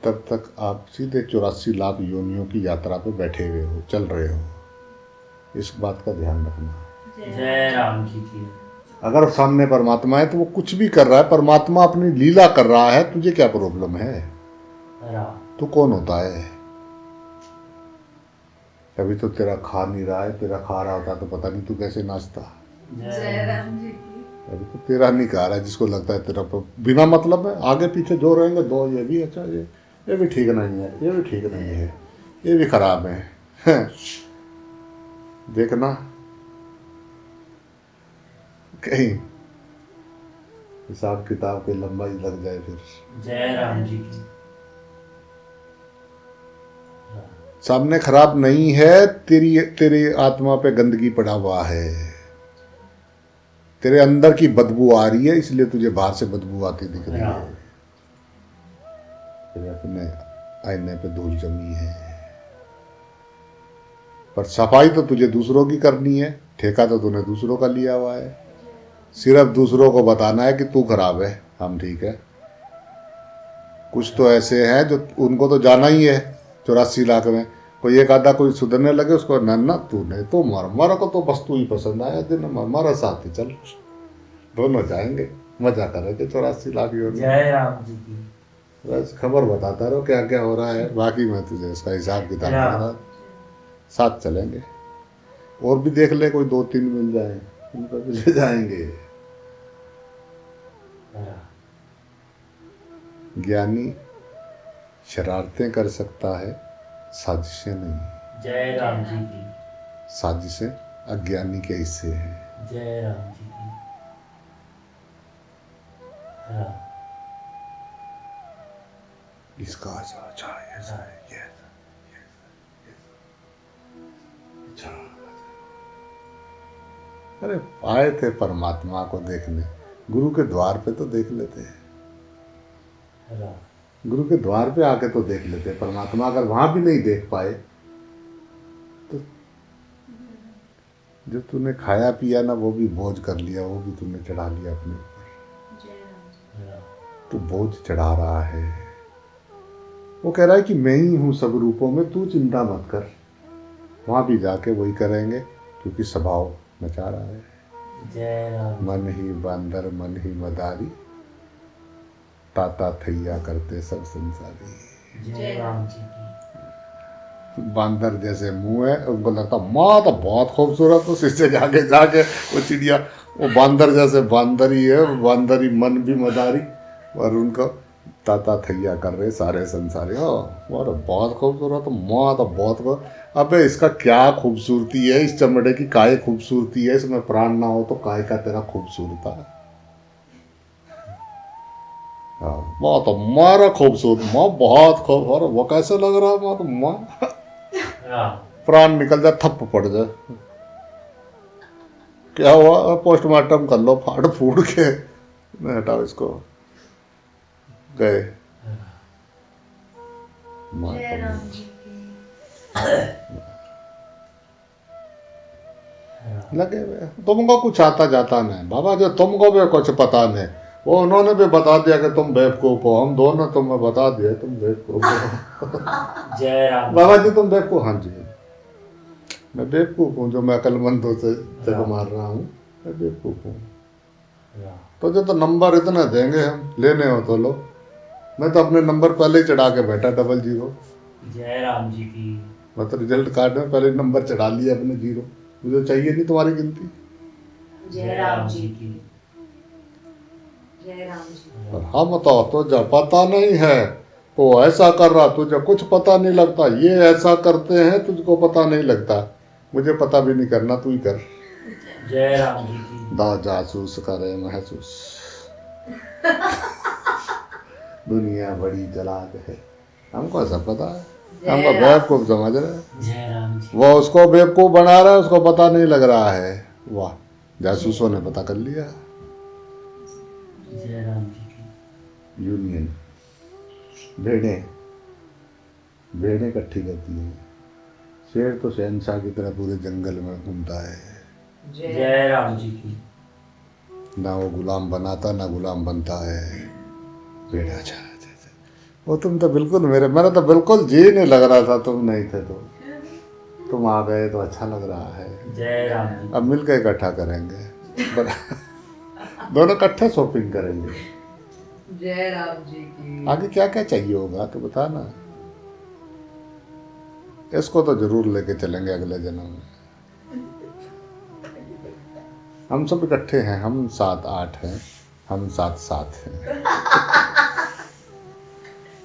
तब तक आप सीधे 84 लाख योनियों की यात्रा पे बैठे हुए हो, चल रहे हो। इस बात का ध्यान रखना। जय राम जी की। अगर सामने परमात्मा है तो वो कुछ भी कर रहा है, परमात्मा अपनी लीला कर रहा है, तुझे क्या प्रॉब्लम है? राम। तू कौन होता है? अभी तो तेरा खा नहीं रहा है, तेरा खा रहा होता तो पता नहीं तू कैसे नाचता। जय राम जी की। अभी तो तेरा नहीं खा रहा है, जिसको लगता है तेरा पर बिना मतलब है, आगे पीछे जो रहेंगे दो, ये भी अच्छा, ये भी ठीक नहीं है, ये भी ठीक नहीं है, ये भी खराब है। देखना कहीं हिसाब किताब की लंबाई लग जाए फिर। जय राम जी की। राम। सामने खराब नहीं है, तेरी आत्मा पे गंदगी पड़ा हुआ है, तेरे अंदर की बदबू आ रही है, इसलिए तुझे बाहर से बदबू आती दिख रही है। तेरे अपने आईने पे धूल जमी है, पर सफाई तो तुझे दूसरों की करनी है, ठेका तो तूने दूसरों का लिया हुआ है। सिर्फ दूसरों को बताना है कि तू खराब है, हम ठीक है। कुछ तो ऐसे हैं जो उनको तो जाना ही है 84 लाख में, कोई एक आधा कोई सुधरने लगे उसको ना तूने तो मर को तो बस तू ही पसंद आया, दिन हमारा साथ ही चल, दोनों जाएंगे, मजा करेंगे 84 लाख योनि। जय राम जी की। बस खबर बताता रहो क्या क्या हो रहा है, बाकी मैं तुझे इसका हिसाब किताब बता, साथ चलेंगे। और भी देख ले, कोई 2-3 मिल जाए, उनको भी ले जाएंगे। ज्ञानी शरारतें कर सकता है, साजिशें नहीं। जय राम जी की। साजिशें अज्ञानी के हिस्से हैं। जय राम जी की। राम। इसका अच्छा ऐसा है, ये अच्छा। अरे आए थे परमात्मा को देखने, गुरु के द्वार पे तो देख लेते हैं, राम। गुरु के द्वार पे आके तो देख लेते हैं परमात्मा। अगर वहां भी नहीं देख पाए तो जो तूने खाया पिया ना, वो भी बोझ कर लिया, वो भी तूने चढ़ा लिया अपने ऊपर। जय राम जी। राम। तू बोझ चढ़ा रहा है। वो कह रहा है कि मैं ही हूं सब रूपों में, तू चिंता मत कर। वहां भी जाके वही करेंगे, क्योंकि स्वभाव नचा रहा है। जय राम। मन ही बंदर मन ही मदारी, ताता थैया करते सब संसारी। जय राम जी की। बांदर जैसे मुंह है, उनको लगता माँ तो बहुत खूबसूरत, तो शीशे के आगे जाके वो चिड़िया, वो बांदर जैसे बांदर ही है, बांदर ही मन भी मदारी, और उनको ताता थैया कर रहे सारे संसारी। और बहुत खूबसूरत, माँ तो बहुत। अबे इसका क्या खूबसूरती है, इस चमड़े की काय खूबसूरती है, इसमें प्राण ना हो तो काय का तेरा खूबसूरता है। माँ तो मारा खूबसूरत, माँ बहुत खूबसूरत, वो कैसे लग रहा है माँ तो, माँ प्राण निकल जाए, थप पड़ जाए, क्या हुआ पोस्टमार्टम कर लो फाड़ फूड़ के, हटाओ इसको, गए। जय राम जी की। लगे हुए तुमको कुछ आता जाता नहीं बाबा, जो तुमको भी कुछ पता नहीं, वो उन्होंने भी बता दिया कि तुम बेवकूफ हो, हम दोनों तुम्हें बता दिए तुम बेवकूफ हो। जय राम। बाबा जी तुम बेवकूफ? हाँ जी मैं बेवकूफ हूँ, जो मैं अकलमंदों से जग मार रहा हूँ, मैं बेवकूफ हूँ। तो जो तो नंबर इतना देंगे हम, लेने हो तो लो, मैं तो अपने नंबर पहले ही चढ़ा के बैठा 00। जय राम जी की। मैं तो रिजल्ट कार्ड में पहले नंबर चढ़ा लिया अपने 0, मुझे चाहिए नहीं तुम्हारी गिनती। जय राम जी की। जय राम जी। और हम तो जब पता नहीं है तो ऐसा कर रहा, तुझे कुछ पता नहीं लगता, ये ऐसा करते हैं तुझको पता नहीं लगता, मुझे पता भी नहीं करना, तू ही कर। जय राम जी की। दा जासूस करे महसूस। दुनिया बड़ी चालाक है, हमको सब पता है, हमको बेवकूफ समझ रहे हैं। जय राम जी। वो उसको बेवकूफ बना रहा है, उसको पता नहीं लग रहा है। वाह, जासूसों ने पता कर लिया। जय राम जी की। यूनियन, भेड़ें इकट्ठी करती हैं, शेर तो शहनशाह की तरह पूरे जंगल में घूमता है। जय राम जी की। ना वो गुलाम बनाता ना गुलाम बनता है। भेड़ अच्छा, वो तुम तो बिल्कुल मेरा तो बिल्कुल जी नहीं लग रहा था, तुम नहीं थे तो तुम आ गए तो अच्छा लग रहा है। जय राम जी अब मिलकर इकट्ठा करेंगे, दोनों इकट्ठे शॉपिंग करेंगे। जय राम जी की। आगे क्या क्या चाहिए होगा तो बता ना, इसको तो जरूर लेके चलेंगे अगले जन्म में। हम सब इकट्ठे हैं, हम 7-8 हैं, हम 7-7 हैं।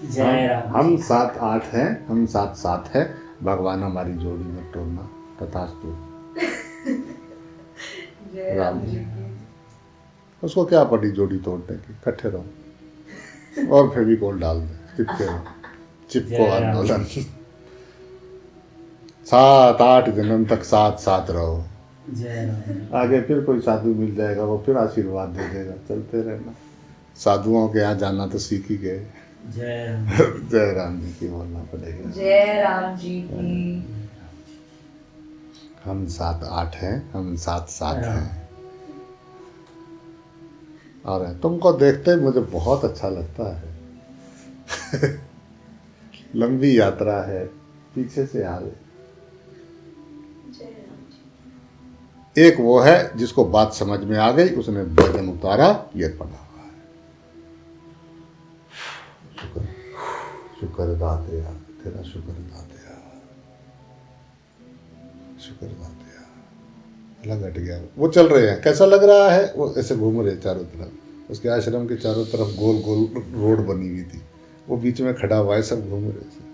जय राम हम जी 7-8 हैं, हम 7-7 हैं। भगवान हमारी जोड़ी मत तोड़ना, तथास्तु। जय राम राम जी। जी की। उसको क्या पड़ी जोड़ी तोड़ने की, इकट्ठे रहो और फेविकोल डाल दे, चिपके रहो, चिपको जय राम आंदोलन। 7-8 जन्म तक 7-7 रहो। जय राम जी आगे फिर कोई साधु मिल जाएगा, वो फिर आशीर्वाद दे देगा, चलते रहना। साधुओं के यहाँ जाना तो सीख ही गए। जय राम जय राम जी की बोलना पड़ेगा। जय राम जी की। हम 7-8 हैं, हम 7-7 हैं। और तुमको देखते ही मुझे बहुत अच्छा लगता है। लंबी यात्रा है, पीछे से आ रहे। जय राम जी। एक वो है जिसको बात समझ में आ गई, उसने भजन उतारा, ये पढ़ा हुआ है। शुक्र, शुक्र दाते यार, तेरा शुक्र दाते यार, शुक्र दाते यार। लग हट गया, वो चल रहे हैं, कैसा लग रहा है, वो ऐसे घूम रहे चारों तरफ। उसके आश्रम के चारों तरफ गोल गोल रोड बनी हुई थी, वो बीच में खड़ा हुआ है, सब घूम रहे थे।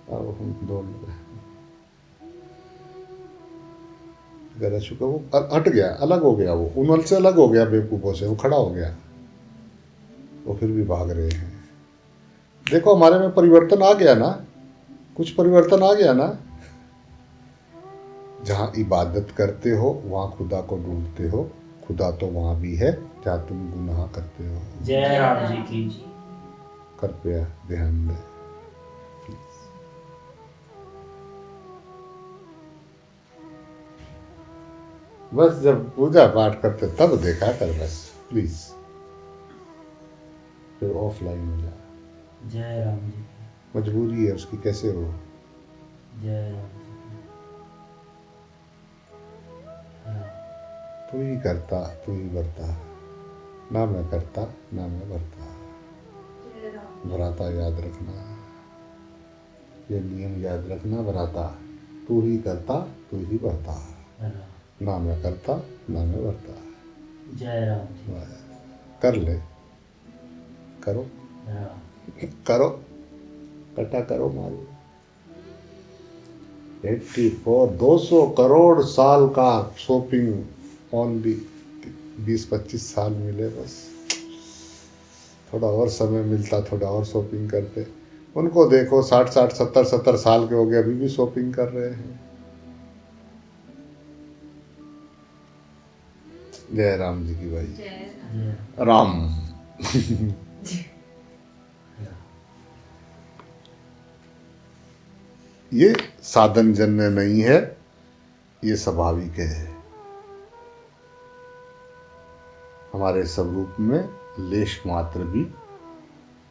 अब हम दौड़ रहे हैं। गरा शुक्र वो हट गया, अलग हो गया, वो उनल से अलग हो गया, बेवकूफों से वो खड़ा हो गया। वो फिर भी भाग रहे हैं। देखो हमारे में परिवर्तन आ गया ना, कुछ परिवर्तन आ गया ना। जहां इबादत करते हो वहां खुदा को ढूंढते हो, खुदा तो वहां भी है जहां तुम गुनाह करते हो। जय राम जी की। कृपया ध्यान दें। बस जब पूजा पाठ करते तब देखा कर बस, प्लीज। फिर ऑफलाइन हो जा, जय राम जी की। मजबूरी है उसकी, कैसे हो। जय राम जी की। राम। तू ही करता, तू ही भरता, ना मैं करता ना मैं भरता। जय राम। भराता याद रखना, ये नियम याद रखना, भराता तू ही करता, तू ही भरता, राम। ना मैं करता ना मैं भरता। जय राम जी। कर ले, करो राम। करो, कटा करो मारो। 200 करोड़ साल का शॉपिंग ओनली 20-25 साल मिले बस। थोड़ा और समय मिलता, थोड़ा और शॉपिंग करते। उनको देखो 60-60, 70-70 साल के हो गए, अभी भी शॉपिंग कर रहे हैं। जय राम जी की भाई। जय जय राम। ये साधन जन्य नहीं है, ये स्वाभाविक है। हमारे स्वरूप में लेश मात्र भी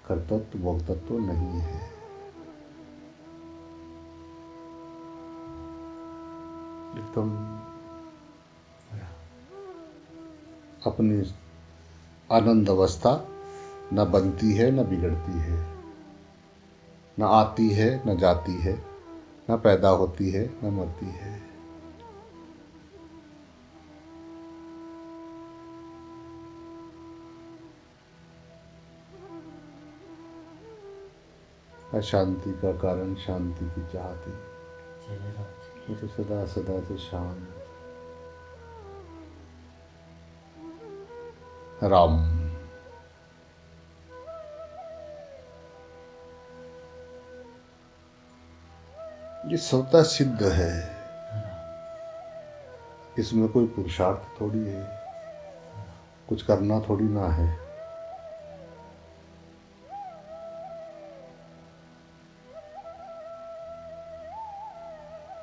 कर्तृत्व भोक्तृत्व नहीं है। एकदम अपनी आनंद अवस्था न बनती है न बिगड़ती है, न आती है न जाती है, न पैदा होती है न मरती है। अशांति का कारण शांति की चाहती, जय राम जी। वो तो सदा सदा से शांत। राम। ये स्वतः सिद्ध है, इसमें कोई पुरुषार्थ थोड़ी है, कुछ करना थोड़ी ना है।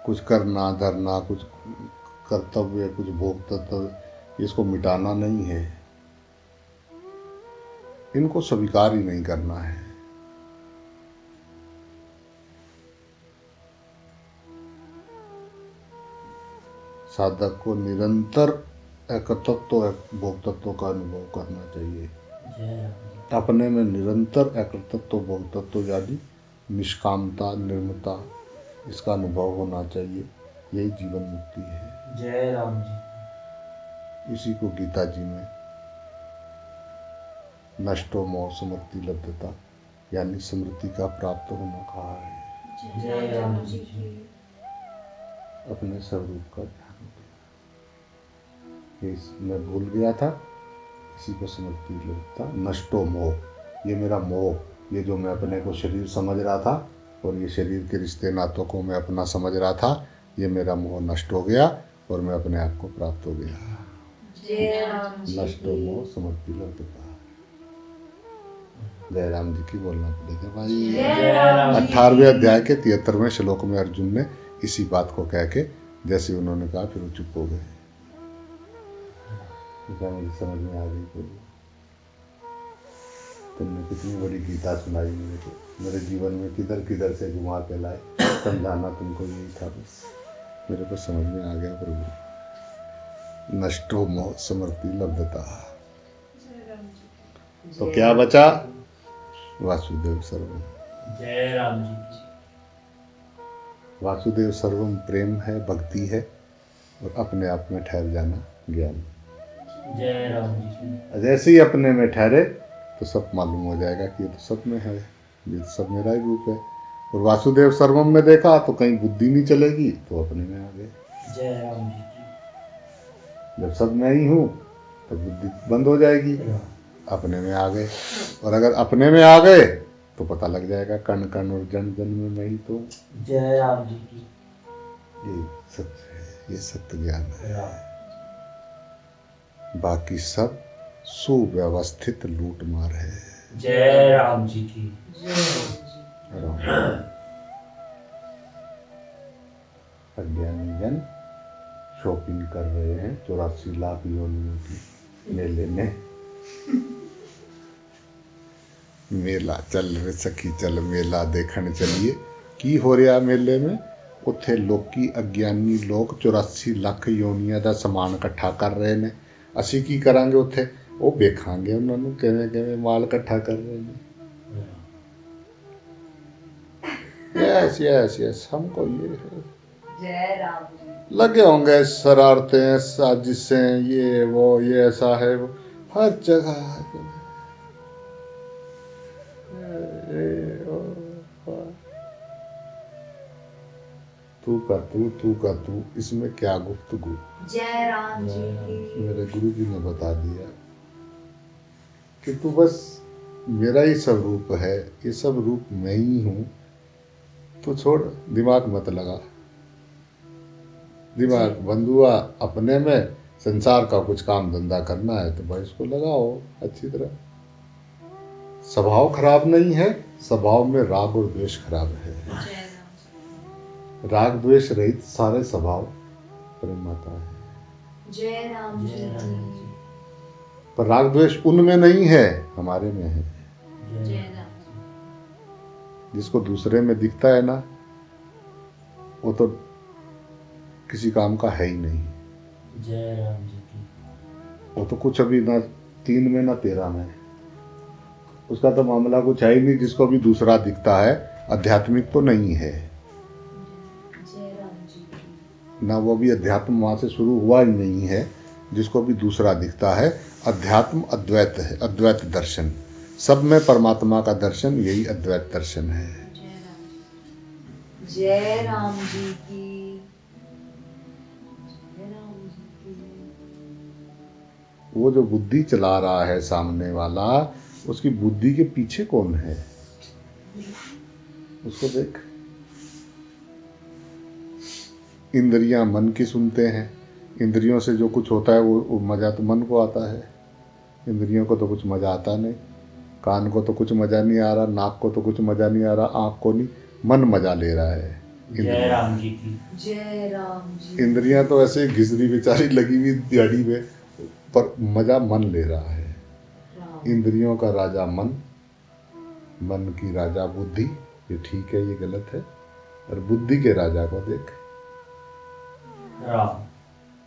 कुछ करना धरना, कुछ कर्तव्य, कुछ भोक्तव्य, इसको मिटाना नहीं है, इनको स्वीकार ही नहीं करना है। साधक को निरंतर एकतत्व भोक्तत्व का अनुभव करना चाहिए। जय राम जी अपने में निरंतर एकतत्व भोक्तत्व यानी निष्कामता निर्मता इसका अनुभव होना चाहिए। यही जीवन मुक्ति है। जय राम जी इसी को गीता जी में नष्टो मोह स्मृति लब्धता यानी स्मृति का प्राप्त होना कहा है। जय राम जी अपने स्वरूप का ध्यान ये मैं भूल गया था, इसी को स्मृति लब्धता। नष्टो मोह ये मेरा मोह, ये जो मैं अपने को शरीर समझ रहा था और ये शरीर के रिश्ते नातों को मैं अपना समझ रहा था, ये मेरा मोह नष्ट हो गया और मैं अपने आप को प्राप्त हो गया। जय राम जी नष्टो मोह स्मृति लब्धता। जय राम जी की बोलना पड़ेगा भाई। जय राम जी 18वें अध्याय के 73वें श्लोक में अर्जुन ने इसी बात को कह के जैसे उन्होंने कहा फिर वो चुप हो गए। मुझे समझ में आ गई बोली तुमने कितनी बड़ी गीता सुनाई मेरे को, मेरे जीवन में किधर किधर से घुमा के लाए, समझाना तुमको यही था बस। मेरे को समझ में आ गया प्रभु। नष्टो मोह स्मृति लब्धता। जय राम जी तो क्या बचा? वासुदेव सर्वम। जय राम जी वासुदेव सर्वम प्रेम है, भक्ति है और अपने आप में ठहर जाना ज्ञान। जय राम जी जैसे ही अपने में ठहरे तो सब मालूम हो जाएगा कि ये तो सब में है, ये तो सब मेरा ही रूप है। और वासुदेव सर्वम में देखा तो कहीं बुद्धि नहीं चलेगी तो अपने में आ गए। जय राम जी जब सब मैं ही हूँ तो बुद्धि बंद हो जाएगी, अपने में आ गए। और अगर अपने में आ गए तो पता लग जाएगा कण कण और जन जन में मैं ही तो। जय राम जी की ये सत्य है, ये सत्य ज्ञान है। राम बाकी सब सुव्यवस्थित लूट मार है। जय राम जी की राम। अज्ञानी जन शॉपिंग कर रहे हैं 84 लाख योनियों की मेले में। मेला चल रे सखी चल मेला देखने चलिए। की हो रहा मेले में? उत्थे लोकी अज्ञानी लोग 84 ਲੱਖ योनियां ਦਾ समान इकट्ठा कर रहे ने। ਅਸੀਂ ਕੀ ਕਰਾਂਗੇ ਉੱਥੇ? ਉਹ ਵੇਖਾਂਗੇ ਉਹਨਾਂ ਨੂੰ ਕਿਵੇਂ ਕਿਵੇਂ ਮਾਲ ਇਕੱਠਾ ਕਰ ਰਹੇ ਨੇ। यस यस यस हमको ये जय राम जी लगे होंगे शरारतें साजिशें ये वो ये ऐसा है वो हर जगह तू का तू इसमें क्या गुफ्तगू। जय राम जी की मेरे गुरु जी ने बता दिया कि तू बस मेरा ही सब रूप है, ये सब रूप मैं ही हूँ। तो छोड़, दिमाग मत लगा। दिमाग बंद हुआ अपने में, संसार का कुछ काम धंधा करना है तो भाई इसको लगाओ अच्छी तरह। स्वभाव खराब नहीं है, स्वभाव में राग और द्वेष खराब है। जय राम जी राग द्वेष रहित सारे स्वभाव प्रेम माता है। जय राम जी जय राम जी पर राग द्वेष उनमें नहीं है, हमारे में है। जय राम जी जिसको दूसरे में दिखता है ना, वो तो किसी काम का है ही नहीं। जय राम जी की वो तो कुछ अभी ना 3 में ना 13 में, उसका तो मामला कुछ है ही नहीं। जिसको भी दूसरा दिखता है आध्यात्मिक तो नहीं है जय राम जी की ना, वो भी अध्यात्म वहां से शुरू हुआ ही नहीं है। जिसको भी दूसरा दिखता है अध्यात्म अद्वैत है, अद्वैत दर्शन। सब में परमात्मा का दर्शन, यही अद्वैत दर्शन है। जय राम जी की जय राम जी की वो जो बुद्धि चला रहा है सामने वाला, उसकी बुद्धि के पीछे कौन है उसको देख। इंद्रियां मन की सुनते हैं, इंद्रियों से जो कुछ होता है वो मजा तो मन को आता है। इंद्रियों को तो कुछ मजा आता नहीं, कान को तो कुछ मजा नहीं आ रहा, नाक को तो कुछ मजा नहीं आ रहा, आंख को नहीं, मन मजा ले रहा है। जय राम जी की जय राम जी इंद्रियां तो ऐसे घिसरी बेचारी लगी हुई दिहाड़ी में, पर मजा मन ले रहा है। राम इंद्रियों का राजा मन, मन की राजा बुद्धि। ये ठीक है, ये गलत है। और बुद्धि के राजा को देख, राम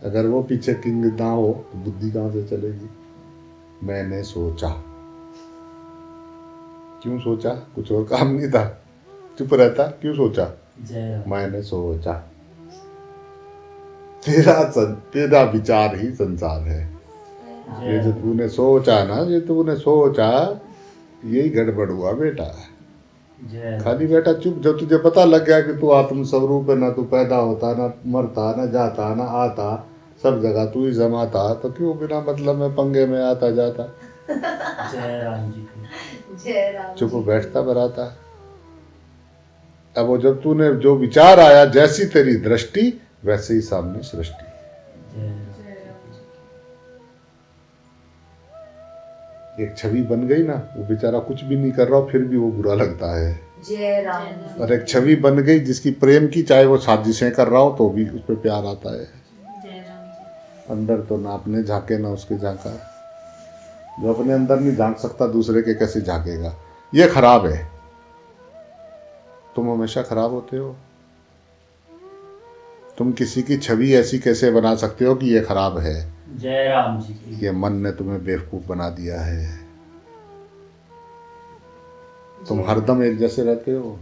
अगर वो पीछे किंग ना हो तो बुद्धि कहाँ से चलेगी। मैंने सोचा, क्यों सोचा, कुछ और काम नहीं था, चुप रहता, क्यों सोचा, जय राम। मैंने सोचा। तेरा विचार ही संसार है। जय ये जो राम। तूने सोचा ना, ये तूने सोचा, यही गड़बड़ हुआ बेटा। जय राम। खाली बेटा चुप, जब तुझे पता लग गया कि तू आत्म स्वरूप है, ना तू पैदा होता, ना मरता, ना जाता, ना आता, सब जगह तू ही समाता, तो क्यों बिना मतलब में पंगे में आता जाता। जय राम जी की। जय राम चुप जी। बैठता बराता। अब वो जब तूने जो विचार आया, जैसी तेरी दृष्टि वैसे ही सामने सृष्टि। जय राम। जय राम जी की। एक छवि बन गई ना, वो बेचारा कुछ भी नहीं कर रहा फिर भी वो बुरा लगता है। जय राम जी। और एक छवि बन गई जिसकी प्रेम की, चाहे वो साजिशें कर रहा हो तो भी उस पर प्यार आता है। जय राम जी। अंदर तो ना अपने झांके ना उसके झांका। जो अपने अंदर नहीं झांक सकता, दूसरे के कैसे झांकेगा। ये खराब है। तुम हमेशा खराब होते हो। तुम किसी की छवि ऐसी कैसे बना सकते हो कि ये खराब है। जय राम जी की। ये मन ने तुम्हें बेवकूफ बना दिया है। तुम हरदम एक जैसे रहते हो,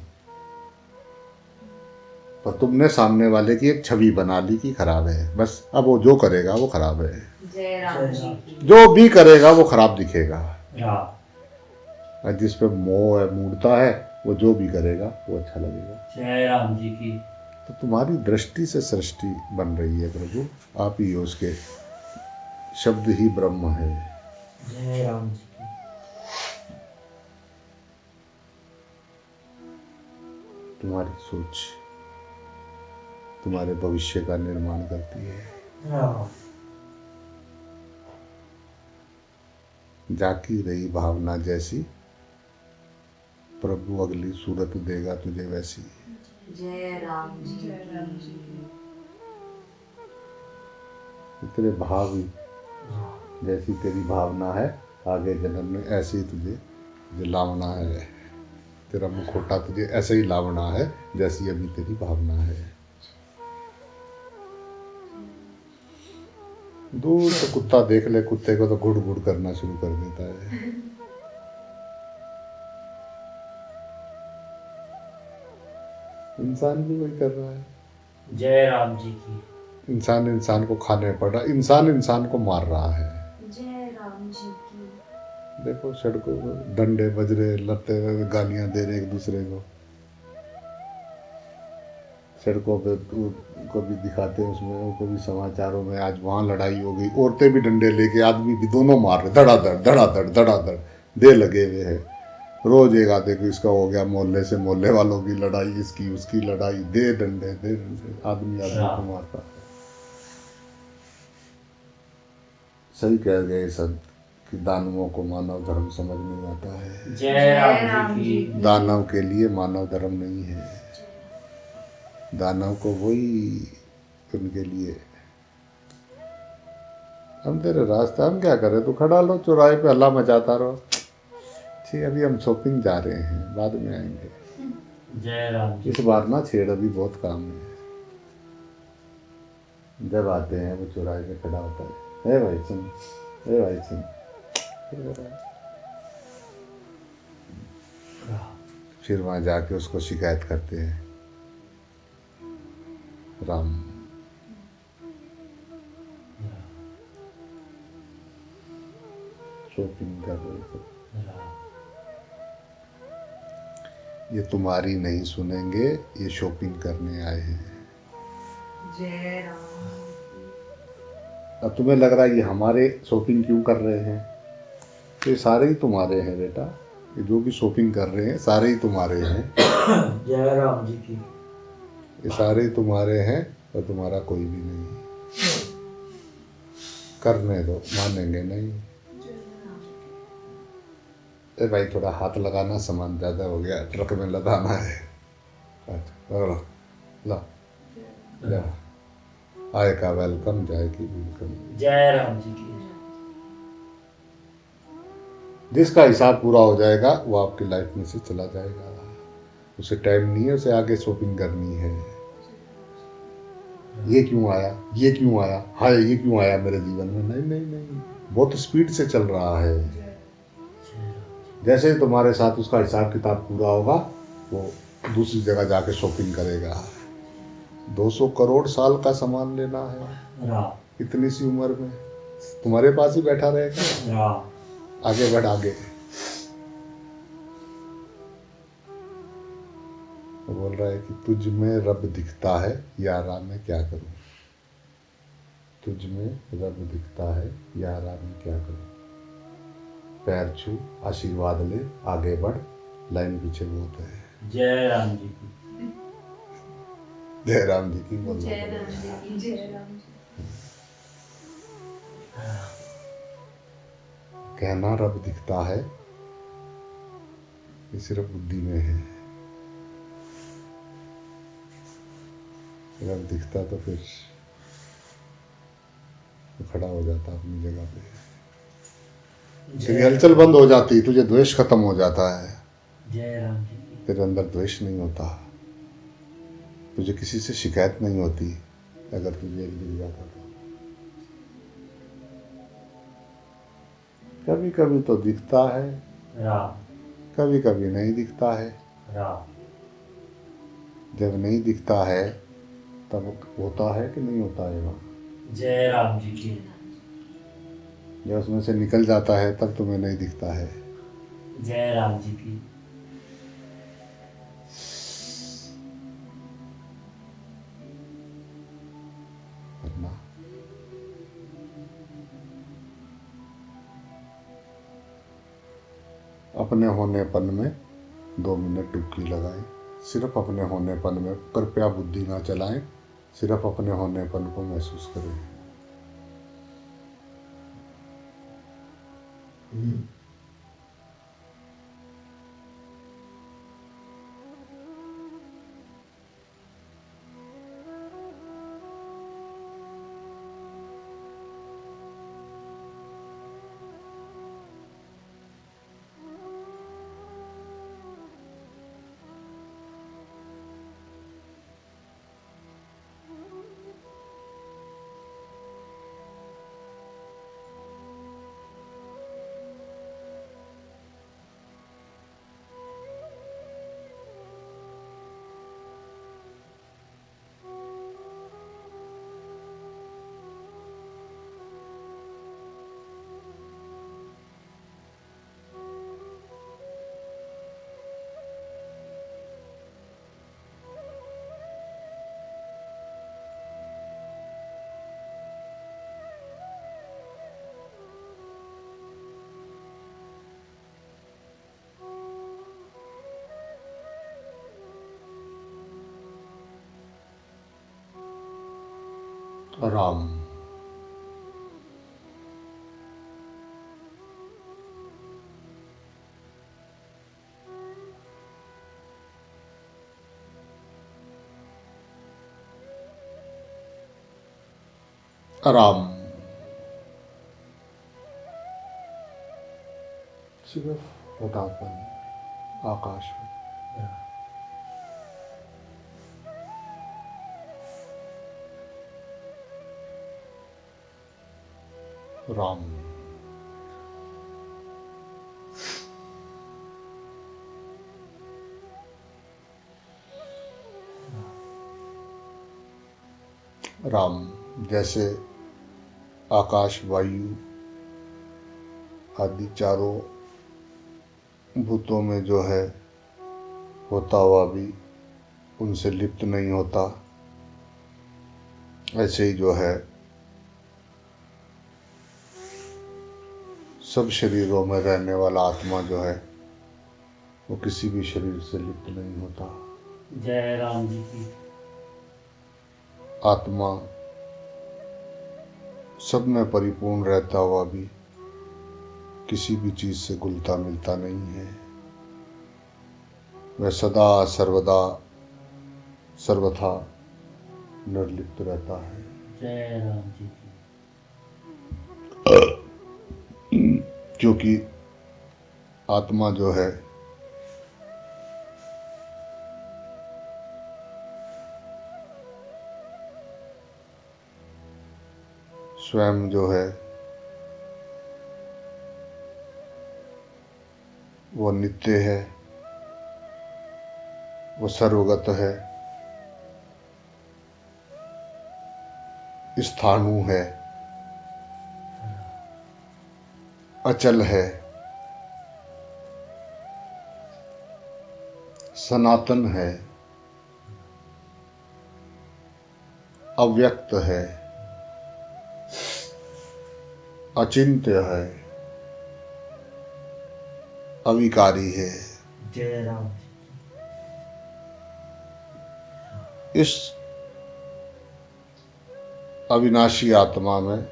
पर तुमने सामने वाले की एक छवि बना ली कि खराब है। बस अब वो जो करेगा वो खराब है, जय राम जी की। जो भी करेगा वो खराब दिखेगा। राम। और जिस पे मोह है, मूर्ता है, वो जो भी करेगा वो अच्छा लगेगा। जय राम जी की। तो तुम्हारी दृष्टि से सृष्टि बन रही है प्रभु। आप ही हो, उसके शब्द ही ब्रह्म है। जय राम जी की। तुम्हारी सोच तुम्हारे भविष्य का निर्माण करती है। राम। जाकी रही भावना जैसी, प्रभु अगली सूरत देगा तुझे वैसी। जय राम जी जय राम जी की। तेरे भाव ही, राम। जैसी तेरी भावना है, आगे जन्म में ऐसे ही तुझे लावना है। तेरा मुखौटा तुझे ऐसे ही लावना है जैसी अभी तेरी भावना है। दूर से कुत्ता देख ले, कुत्ते को तो गुड़ गुड़ करना शुरू कर देता है। इंसान भी वही कर रहा है। जय राम जी की। इंसान इंसान को खाने पड़ रहा, इंसान इंसान को मार रहा है। जय राम जी की। देखो सड़कों पर डंडे बज रहे, लते गालियां दे रहे एक दूसरे को। सड़कों पे कभी दिखाते हैं, उसमें कभी समाचारों में, आज वहां लड़ाई हो गई, औरतें भी डंडे लेके, आदमी भी, दोनों मार रहे, धड़ाधड़ धड़ाधड़ धड़ाधड़ दे लगे हुए हैं। रोज एक आते को इसका हो गया, मोहल्ले से मोहल्ले वालों की लड़ाई, इसकी उसकी लड़ाई, दे डंडे, आदमी आदमी को मारता। सही कह गए संत कि दानवों को मानव धर्म समझ नहीं आता है। जय राम जी की। दानव के लिए मानव धर्म नहीं है। दानव को वही उनके लिए। हम तेरे रास्ता, हम क्या करें, तू खड़ा लो चौराहे पे, हल्ला मचाता रहो। ठीक, अभी हम शॉपिंग जा रहे हैं, बाद में आएंगे। जय राम जी। इस बार ना छेड़, अभी बहुत काम है। जब आते हैं वो चौराहे पे खड़ा होता है, भाई सुन, भाई सुन, फिर वहां जाके उसको शिकायत करते हैं, राम शॉपिंग कर रहे थे, राम। ये तुम्हारी नहीं सुनेंगे, ये शॉपिंग करने आए हैं। जय राम। अब तुम्हें लग रहा है ये हमारे शॉपिंग क्यों कर रहे हैं, तो ये सारे ही तुम्हारे हैं बेटा। ये जो भी शॉपिंग कर रहे हैं सारे ही तुम्हारे हैं। जय राम जी की। ये सारे ही तुम्हारे हैं और तुम्हारा कोई भी नहीं। करने दो, मानेंगे नहीं। ए भाई थोड़ा हाथ लगाना, सामान ज्यादा हो गया, ट्रक में लदाना है। अच्छा, ला जा, आए का वेलकम, जाएगी वेलकम। जय राम जी की। जिसका हिसाब पूरा हो जाएगा वो आपकी लाइफ में से चला जाएगा। उसे टाइम नहीं है, उसे आगे शॉपिंग करनी है। ये क्यों आया, ये क्यों आया, हाय ये क्यों आया मेरे जीवन में। नहीं नहीं नहीं, बहुत स्पीड से चल रहा है। जय राम जैसे ही तुम्हारे साथ उसका हिसाब किताब पूरा होगा, वो दूसरी जगह जाके शॉपिंग करेगा। 200 करोड़ साल का सामान लेना है जी। राम इतनी सी उम्र में, तुम्हारे पास ही बैठा रहेगा। राम आगे बढ़ आगे। वो बोल रहा है कि तुझ में रब दिखता है, यारा मैं क्या करूं। तुझ में रब दिखता है, यारा मैं क्या करूं। पैर छू आशीर्वाद ले, आगे बढ़, लाइन पीछे बहुत है। जय राम जी की। जय राम जी की बोलना जय राम पड़ेगा। जी की जय राम जी कहना रब दिखता है, ये सिर्फ बुद्धि में है। रब दिखता तो फिर तो खड़ा हो जाता अपनी जगह पे, तेरी हलचल बंद हो जाती, तुझे द्वेष खत्म हो जाता है। जय राम जी की। तेरे अंदर द्वेष नहीं होता, तुझे किसी से शिकायत नहीं होती। अगर तू जेल गिर जाता तो कभी कभी तो दिखता है, राम कभी कभी नहीं दिखता है। राम जब नहीं दिखता है तब होता है कि नहीं होता है वहाँ। जय राम जी की। जब उसमें से निकल जाता है तब तुम्हें नहीं दिखता है। जय राम जी की। वरना अपने होनेपन में 2 मिनट डुबकी लगाएं। सिर्फ अपने होनेपन में कृपया बुद्धि ना चलाएं, सिर्फ अपने होनेपन को महसूस करें। राम राम सिर्फ होतापन आकाश में। राम राम जैसे आकाश वायु आदि चारों भूतों में जो है होता हुआ भी उनसे लिप्त नहीं होता, ऐसे ही जो है सब शरीरों में रहने वाला आत्मा जो है वो किसी भी शरीर से लिप्त नहीं होता। जय राम जी की। आत्मा सब में परिपूर्ण रहता हुआ भी किसी भी चीज से घुलता मिलता नहीं है। वह सदा सर्वदा सर्वथा निर्लिप्त रहता है। जय राम जी की। क्योंकि आत्मा जो है स्वयं जो है वो नित्य है, वो सर्वगत है, स्थाणु है, अचल है, सनातन है, अव्यक्त है, अचिंत्य है, अविकारी है। जय राम इस अविनाशी आत्मा में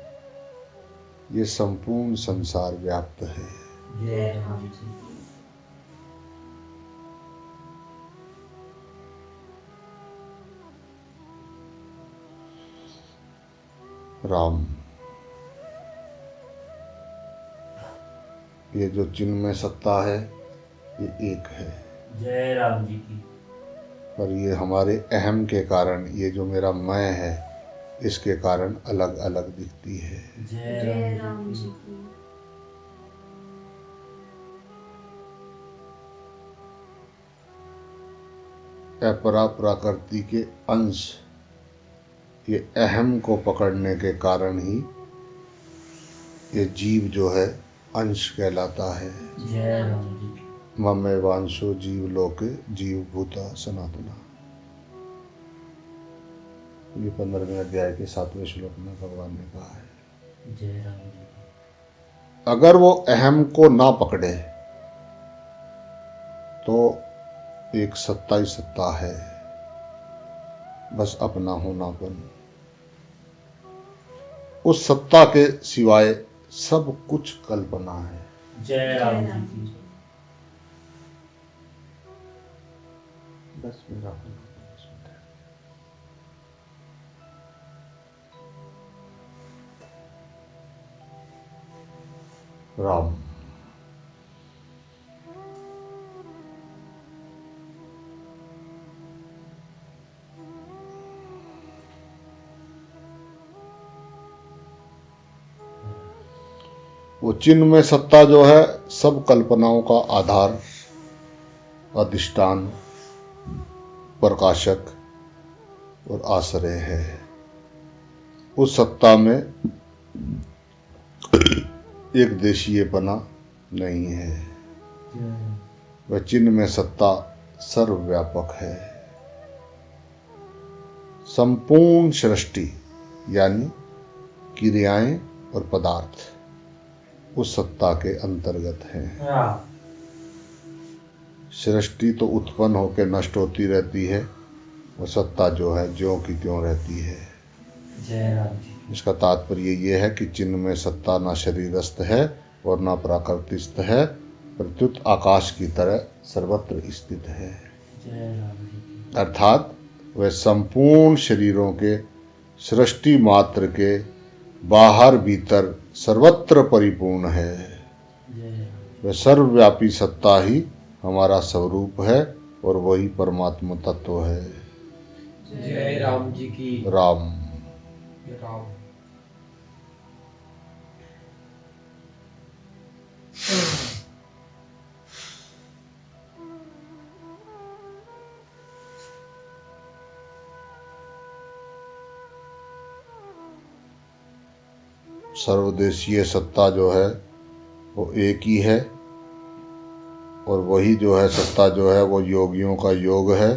ये संपूर्ण संसार व्याप्त है। जय राम जी राम, ये जो चिन्मय सत्ता है ये एक है, जय राम जी की पर ये हमारे अहम के कारण, ये जो मेरा मैं है इसके कारण अलग अलग दिखती है। जय जय राम राम जी जी की की। अपरा प्रकृति के अंश ये अहम को पकड़ने के कारण ही ये जीव जो है अंश कहलाता है। जय राम जी की ममे वांशो जीव लोके जीव भूता सनातना। ये 15वें अध्याय के 7वें श्लोक में भगवान ने कहा है। जय राम जी की अगर वो अहम को ना पकड़े तो एक सत्ता ही सत्ता है, बस अपना होनापन। उस सत्ता के सिवाय सब कुछ कल्पना है। जय राम जी की बस मेरा होनापन इसमें है। राम, वो चिन्ह में सत्ता जो है सब कल्पनाओं का आधार, अधिष्ठान, प्रकाशक और आश्रय है। उस सत्ता में एक देशीयपना नहीं है। वह चिन्ह में सत्ता सर्वव्यापक है। संपूर्ण सृष्टि यानी क्रियाएं और पदार्थ उस सत्ता के अंतर्गत हैं। सृष्टि तो उत्पन्न होकर नष्ट होती रहती है, वो सत्ता जो है ज्यों की त्यों रहती है। जय राम जी इसका तात्पर्य ये है कि चिन्ह में सत्ता ना शरीरस्थ है और ना प्राकृतिस्थ है, प्रत्युत आकाश की तरह सर्वत्र स्थित है। जय राम जी की अर्थात वह संपूर्ण शरीरों के सृष्टि मात्र के बाहर भीतर सर्वत्र परिपूर्ण है। जय राम वह सर्वव्यापी सत्ता ही हमारा स्वरूप है और वही परमात्मा तत्व है। जय राम जी की राम, राम सर्वदेशीय सत्ता जो है वो एक ही है और वही जो है सत्ता जो है वो योगियों का योग है,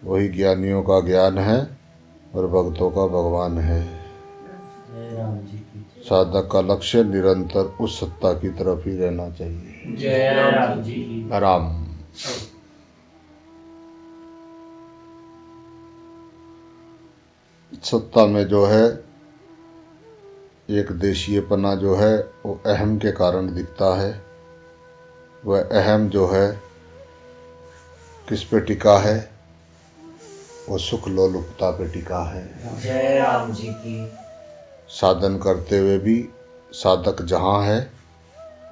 वही ज्ञानियों का ज्ञान है और भक्तों का भगवान है। जय राम जी की साधक का लक्ष्य निरंतर उस सत्ता की तरफ ही रहना चाहिए। जय राम जी की राम, सत्ता में जो है एक देशीयपना जो है वो अहम के कारण दिखता है। वह अहम जो है किस पे टिका है? वो सुख लोलुपता पे टिका है। जय राम जी की साधन करते हुए भी साधक जहाँ है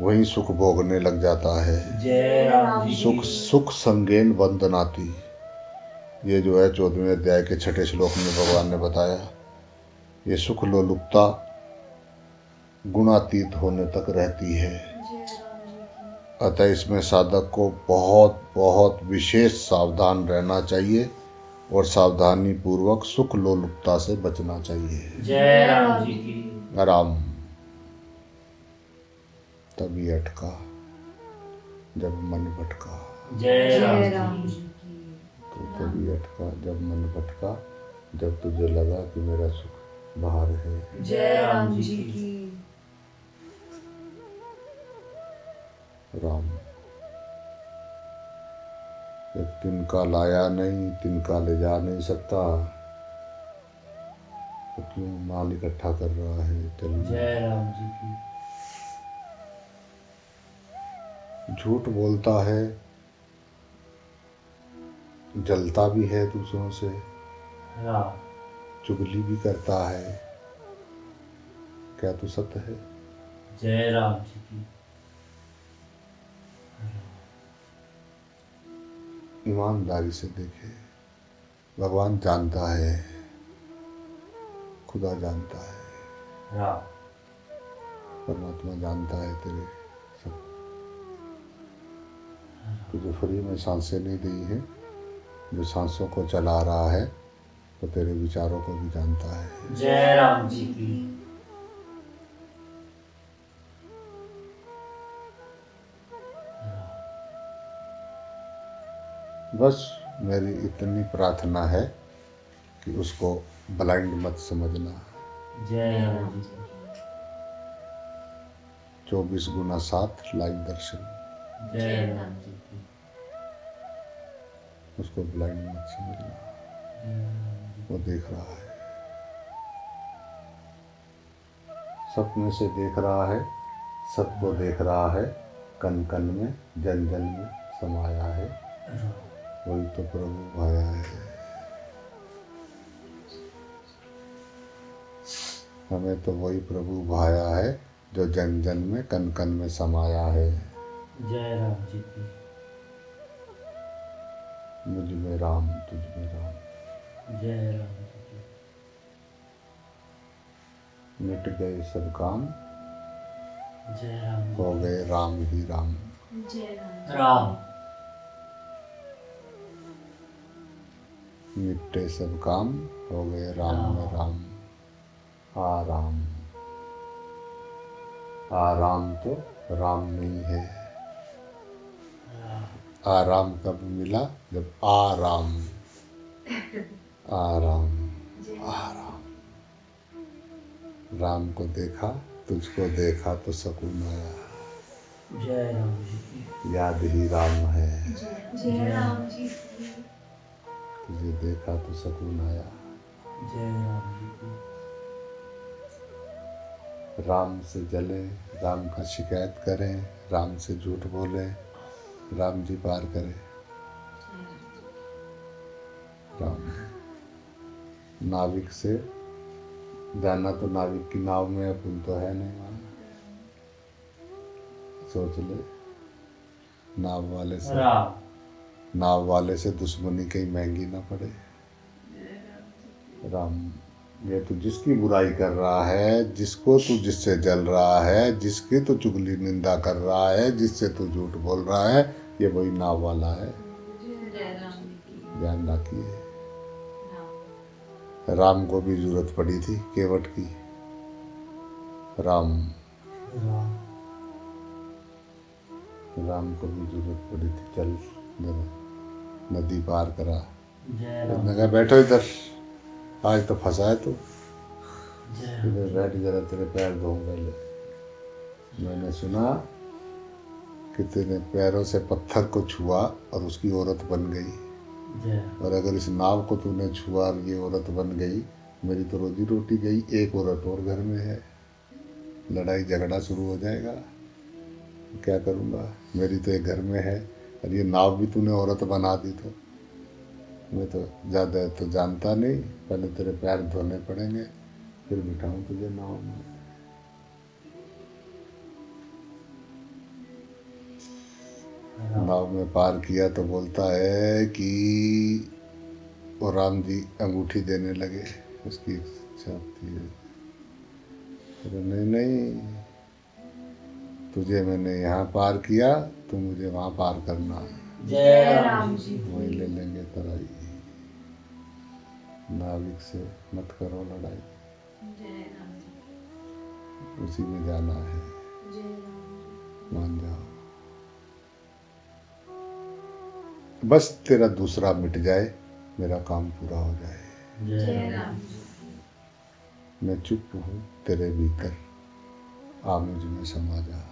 वहीं सुख भोगने लग जाता है। जय राम जी सुख सुख संगेन बंधनाती, ये जो है 14वें अध्याय के 6ठे श्लोक में भगवान ने बताया। ये सुख लोलुपता गुणातीत होने तक रहती है। जय राम जी की। अतः इसमें साधक को बहुत बहुत विशेष सावधान रहना चाहिए और सावधानी पूर्वक सुख लोलुपता से बचना चाहिए। जय राम जी की। राम तभी अटका जब मन भटका, जय जय राम राम जी जी की। की। तो तभी अटका जब मन भटका, जब तुझे लगा कि मेरा सुख बाहर है। जय राम जी की। राम एक तिनका लाया नहीं, तिनका ले जा नहीं सकता, तो क्यों माल इकट्ठा कर रहा है? चलिए जय राम जी की। झूठ बोलता है, जलता भी है दूसरों से, राम चुगली भी करता है, क्या तू सत्य है? जय राम जी की। ईमानदारी से देखे, भगवान जानता है, खुदा जानता है, राम परमात्मा जानता है तेरे सब। तुझे फ्री में सांसें नहीं दी है, जो सांसों को चला रहा है तो तेरे विचारों को भी जानता है। जय राम जी की। बस मेरी इतनी प्रार्थना है कि उसको ब्लाइंड मत समझना। जय राम जी की। 24x7 लाइव दर्शन, जय राम जी की। उसको ब्लाइंड मत समझना, वो देख रहा है, सपने से देख रहा है, सबको देख रहा है, कन कन में जन जन में समाया है, वही तो प्रभु आया है। हमें तो वही प्रभु भाया है जो जन जन में कन कन में समाया है। जय राम जी की। मुझ में राम तुझ में राम, जय राम जी की। मिट गए सब काम, जय राम जी हो की। गए राम ही राम। जय राम जी राम मिटे सब काम, हो गए राम में राम। आराम, आराम तो राम नहीं है। आराम कब मिला? जब आराम, आराम, आराम। राम को देखा, तुझको देखा तो सुकून आया, जय राम जी की। याद ही राम है। जय राम जी की। तुझे देखा तो सुकून आया। जय राम जी की। राम से जले, राम का शिकायत करें, राम से झूठ बोले, राम जी पार करें। राम नाविक से जाना, तो नाविक की नाव में, अपन तो है नहीं वहाँ। सोच ले, नाव वाले से, राम नाव वाले से दुश्मनी कहीं महंगी ना पड़े। राम ये तू जिसकी बुराई कर रहा है, जिसको तू जिससे जल रहा है, जिसकी तू चुगली निंदा कर रहा है, जिससे तू झूठ बोल रहा है, ये वही नाव वाला है। ध्यान रखिए। राम को भी जरूरत पड़ी थी केवट की। राम राम को भी जरूरत पड़ी थी, चल नदी पार करा। उसने कहा बैठो इधर, आज तो फंसा है तू, इधर बैठ, जरा तेरे पैर धो पहले। मैंने सुना कि तेरे पैरों से पत्थर को छुआ और उसकी औरत बन गई, और अगर इस नाव को तूने छुआ और ये औरत बन गई, मेरी तो रोजी रोटी गई। एक औरत और घर में है, लड़ाई झगड़ा शुरू हो जाएगा, क्या करूँगा? मेरी तो एक घर में है, और ये नाव भी तूने औरत बना दी। तो मैं तो ज़्यादा तो जानता नहीं, पहले तेरे पैर धोने पड़ेंगे, फिर बिठाऊं तुझे नाव में। नाव में पार किया तो बोलता है कि वो राम जी अंगूठी देने लगे, उसकी इच्छा होती है। नहीं नहीं, तुझे मैंने यहाँ पार किया, तू मुझे वहाँ पार करना। जय राम जी की वहीं ले लेंगे तराई। नाविक से मत करो लड़ाई, जय राम जी उसी में जाना है, जय राम जी मान जाओ। बस तेरा दूसरा मिट जाए, मेरा काम पूरा हो जाए। जय राम जी मैं चुप हूँ तेरे भीतर, आ मुझ में समा जा।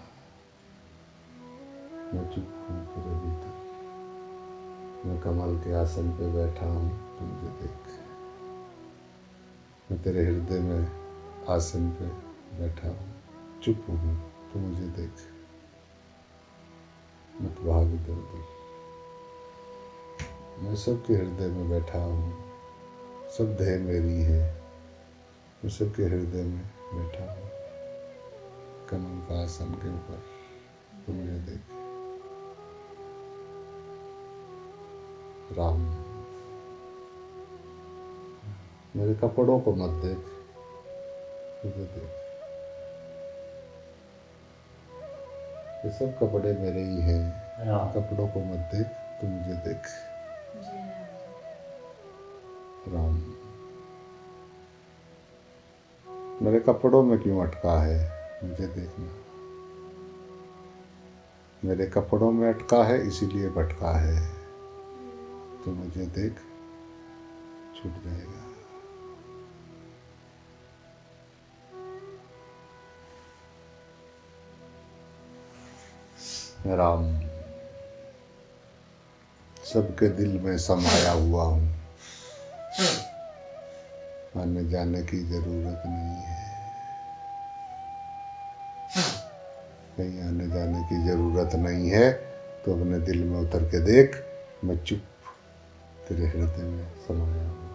मैं चुप हूँ तेरे भीतर, मैं कमल के आसन पे बैठा हूँ, तू मुझे देख। मैं तेरे हृदय में आसन पे बैठा हूँ, चुप हूँ, तू मुझे देख। मत भाग इधर उधर, मैं सबके हृदय में बैठा हूँ, सब देह मेरी है। मैं सबके हृदय में बैठा हूँ, कमल का आसन के ऊपर, तू मुझे देख। राम, मेरे कपड़ों को मत देख, मुझे देख। ये सब कपड़े मेरे ही हैं, राम कपड़ों को मत देख, तू मुझे देख। जय राम जी राम, मेरे कपड़ों में क्यों अटका है, मुझे देखना। मेरे कपड़ों में अटका है, इसीलिए भटका है। तो मुझे देख, छूट जाएगा। राम, सबके दिल में समाया हुआ हूँ, आने जाने की जरूरत नहीं है। कहीं आने जाने की जरूरत नहीं है, तो अपने दिल में उतर के देख। मैं चुप तेरे हृदय में समाया हूँ,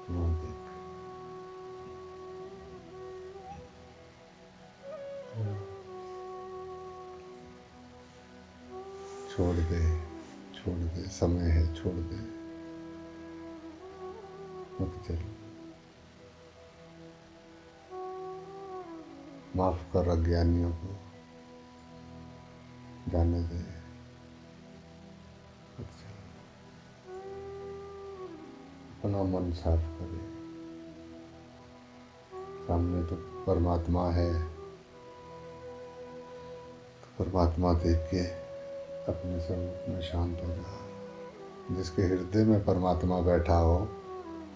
वहाँ देख। छोड़ दे, छोड़ दे, समय है, छोड़ दे, मत चल। माफ कर अज्ञानियों को, जाने दे, मत चल। अपना मन साफ करे, सामने तो परमात्मा है, तो परमात्मा देख के अपने स्वरूप में शांत हो जा। जिसके हृदय में परमात्मा बैठा हो,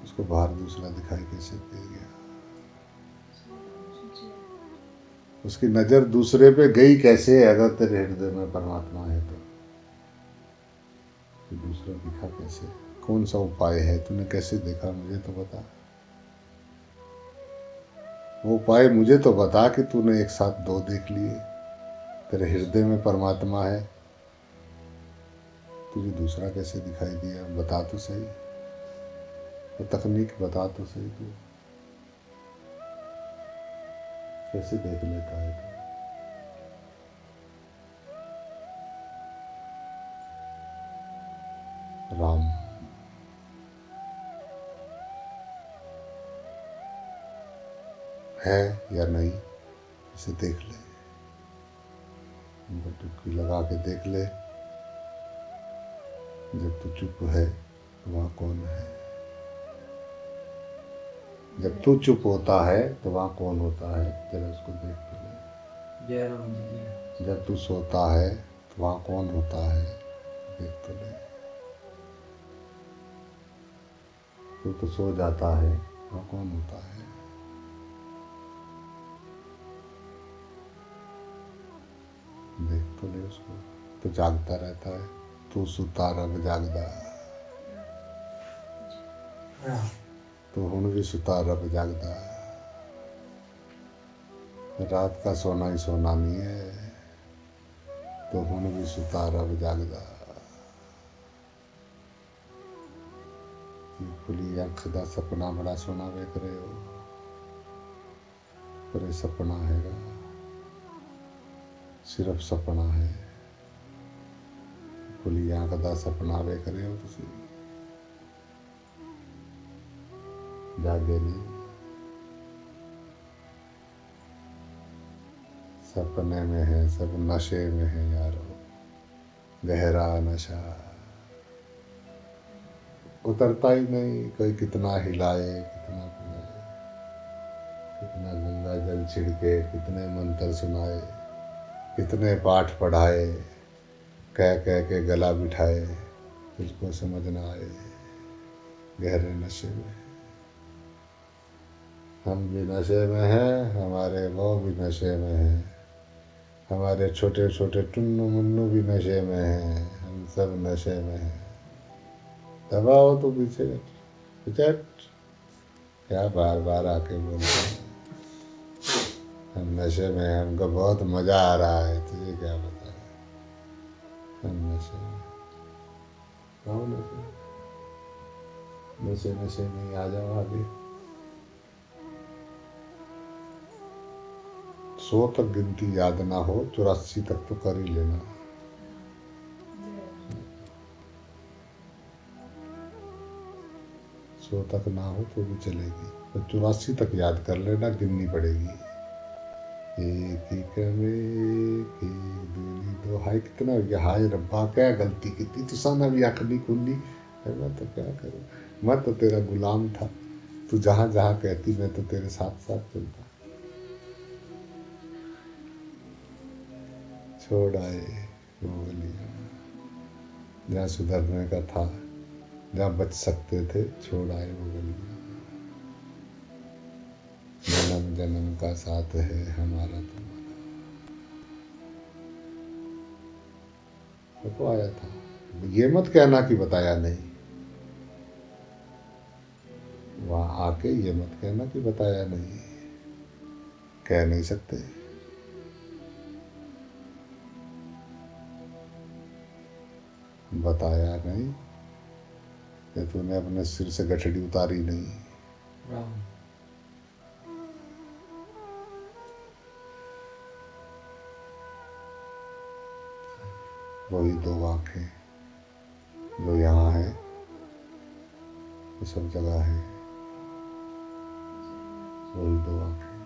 उसको बाहर दूसरा दिखाई कैसे दे गया। उसकी नजर दूसरे पे गई कैसे, अगर तेरे हृदय में परमात्मा है तो दूसरा दिखा कैसे। कौन सा उपाय है, तूने कैसे देखा, मुझे तो बता। वो उपाय मुझे तो बता कि तूने एक साथ दो देख लिए। तेरे हृदय में परमात्मा है, तुझे दूसरा कैसे दिखाई दिया, बता तो सही। वो तकनीक बता तो सही, तू कैसे देख लेता है तू। राम, है या नहीं, इसे देख ले। डुबकी लगा के देख ले। जब तू चुप है तो वहाँ कौन है। जब तू चुप होता है तो वहाँ कौन होता है, जरा उसको देख तो ले। जय राम जी जब तू सोता है तो वहाँ कौन होता है, देख तो ले। तू तो सो जाता है, वहाँ कौन होता है। देख तो ले उसको। तो जागता रहता है, तू सुता रब जागदा, राम तो हुण भी सुता रब जागदा। रात का सोना ही सोना नहीं है, तो हुण भी सुता रब जागदा। खुली अख दा सपना बड़ा सोना वेख रहे हो, पर ये सपना हैगा, सिर्फ सपना है। खुली अख दा सपना वेख रहे हो तुसी, जागे नहीं। सपने में है, सब नशे में है यारो, गहरा नशा उतरता ही नहीं। कोई कितना हिलाए, कितना पिलाए, कितना गंगा जल छिड़के, कितने मंत्र सुनाए, कितने पाठ पढ़ाए, कह कह के गला बिठाए, तुझको समझ ना आए, गहरे नशे में। हम भी नशे में हैं, हमारे वो भी नशे में हैं, हमारे छोटे छोटे टुन्नू मुन्नू भी नशे में हैं, हम सब नशे में हैं। दबाओ तो पीछे चट, क्या बार बार आके बोलते हैं हम नशे में हैं, हमको बहुत मजा आ रहा है, तुझे क्या पता है हम नशे में। कौन नशे नशे नहीं, आ जाओ आगे। 100 तक गिनती याद ना हो, 84 तक तो कर ही लेना। 100 तक ना हो तो भी चलेगी, तो 84 तक याद कर लेना, गिननी पड़ेगी। एक एक में एक, दूनी दो, हाय कितना हो गया, हाय रब्बा क्या गलती की थी, तुसाना भी आँख नहीं खुली, मैं तो क्या करूं, मैं तो तेरा गुलाम था, तू जहां जहां कहती मैं तो तेरे साथ साथ चलता। छोड़ आए वो गलियां, जहाँ सुधरने का था, जहाँ बच सकते थे, छोड़ आए वो गलियां। जन्म जन्म का साथ है हमारा तुम्हारा। तो आया था, ये मत कहना कि बताया नहीं, वहां आके ये मत कहना कि बताया नहीं, कह नहीं सकते। बताया नहीं कि तूने अपने सिर से गठड़ी उतारी नहीं। राम वही 2 आंखें जो यहाँ है, वो सब जगह है, वही 2 आंखें,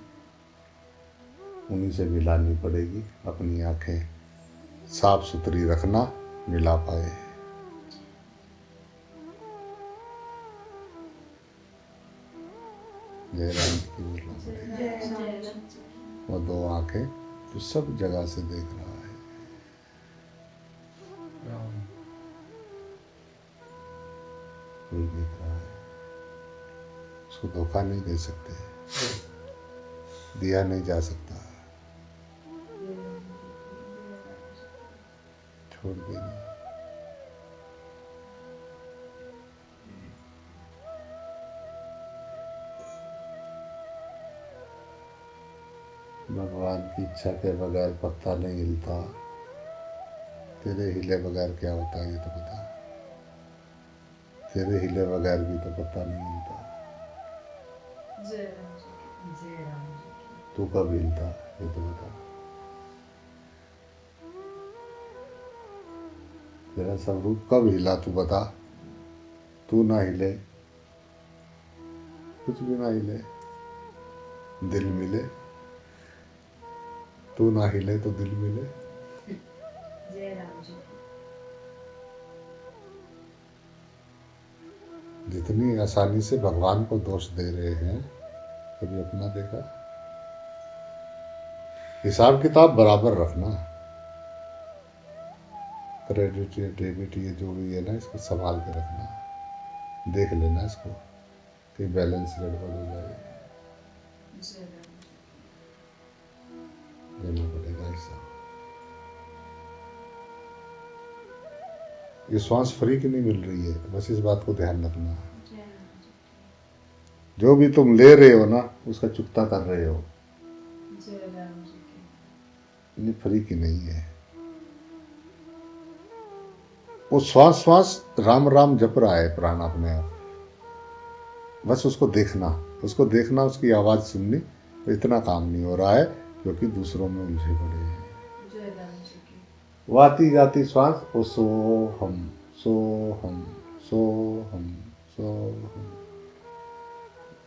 उन्हीं से मिलानी पड़ेगी। अपनी आंखें साफ सुथरी रखना, मिला पाए। जयराम की बोलना पड़ेगा। वो 2 आंखें तो सब जगह से देख रहा है, राम कोई देख रहा है, उसको धोखा नहीं दे सकते, दिया नहीं जा सकता, छोड़ देना। भगवान की इच्छा के बगैर पत्ता नहीं हिलता, तेरे हिले बगैर क्या होता है ये तो बता, तेरे हिले बगैर भी तो पत्ता नहीं हिलता, जय राम जी की। जय राम जी की। तू कब हिलता ये तो बता, तेरा स्वरूप कब हिला तू बता, तू ना हिले, कुछ भी ना हिले, दिल मिले, तू ना हिले तो दिल मिले। जय राम जी की। जितनी आसानी से भगवान को दोष दे रहे हैं, कभी अपना देखा? हिसाब किताब बराबर रखना, क्रेडिट या डेबिट ये जो भी है ना, इसको संभाल के रखना, देख लेना इसको कि बैलेंस गड़बड़ हो जाए, जय राम जी की। देना पड़ेगा हिसाब। ये श्वास फ्री की नहीं मिल रही है, बस इस बात को ध्यान रखना। जय राम जी की। जो भी तुम ले रहे हो ना, उसका चुकता कर रहे हो, जय राम जी की। ये फ्री की नहीं है। वो श्वास श्वास राम राम जप रहा है प्राण अपने आप, बस उसको देखना, उसको देखना, उसकी आवाज सुननी, तो इतना काम नहीं हो रहा है क्योंकि दूसरों में उलझे पड़े हैं। जय राम जी की। वाती जाती श्वास, वो सो हम सो हम सो हम सो हम,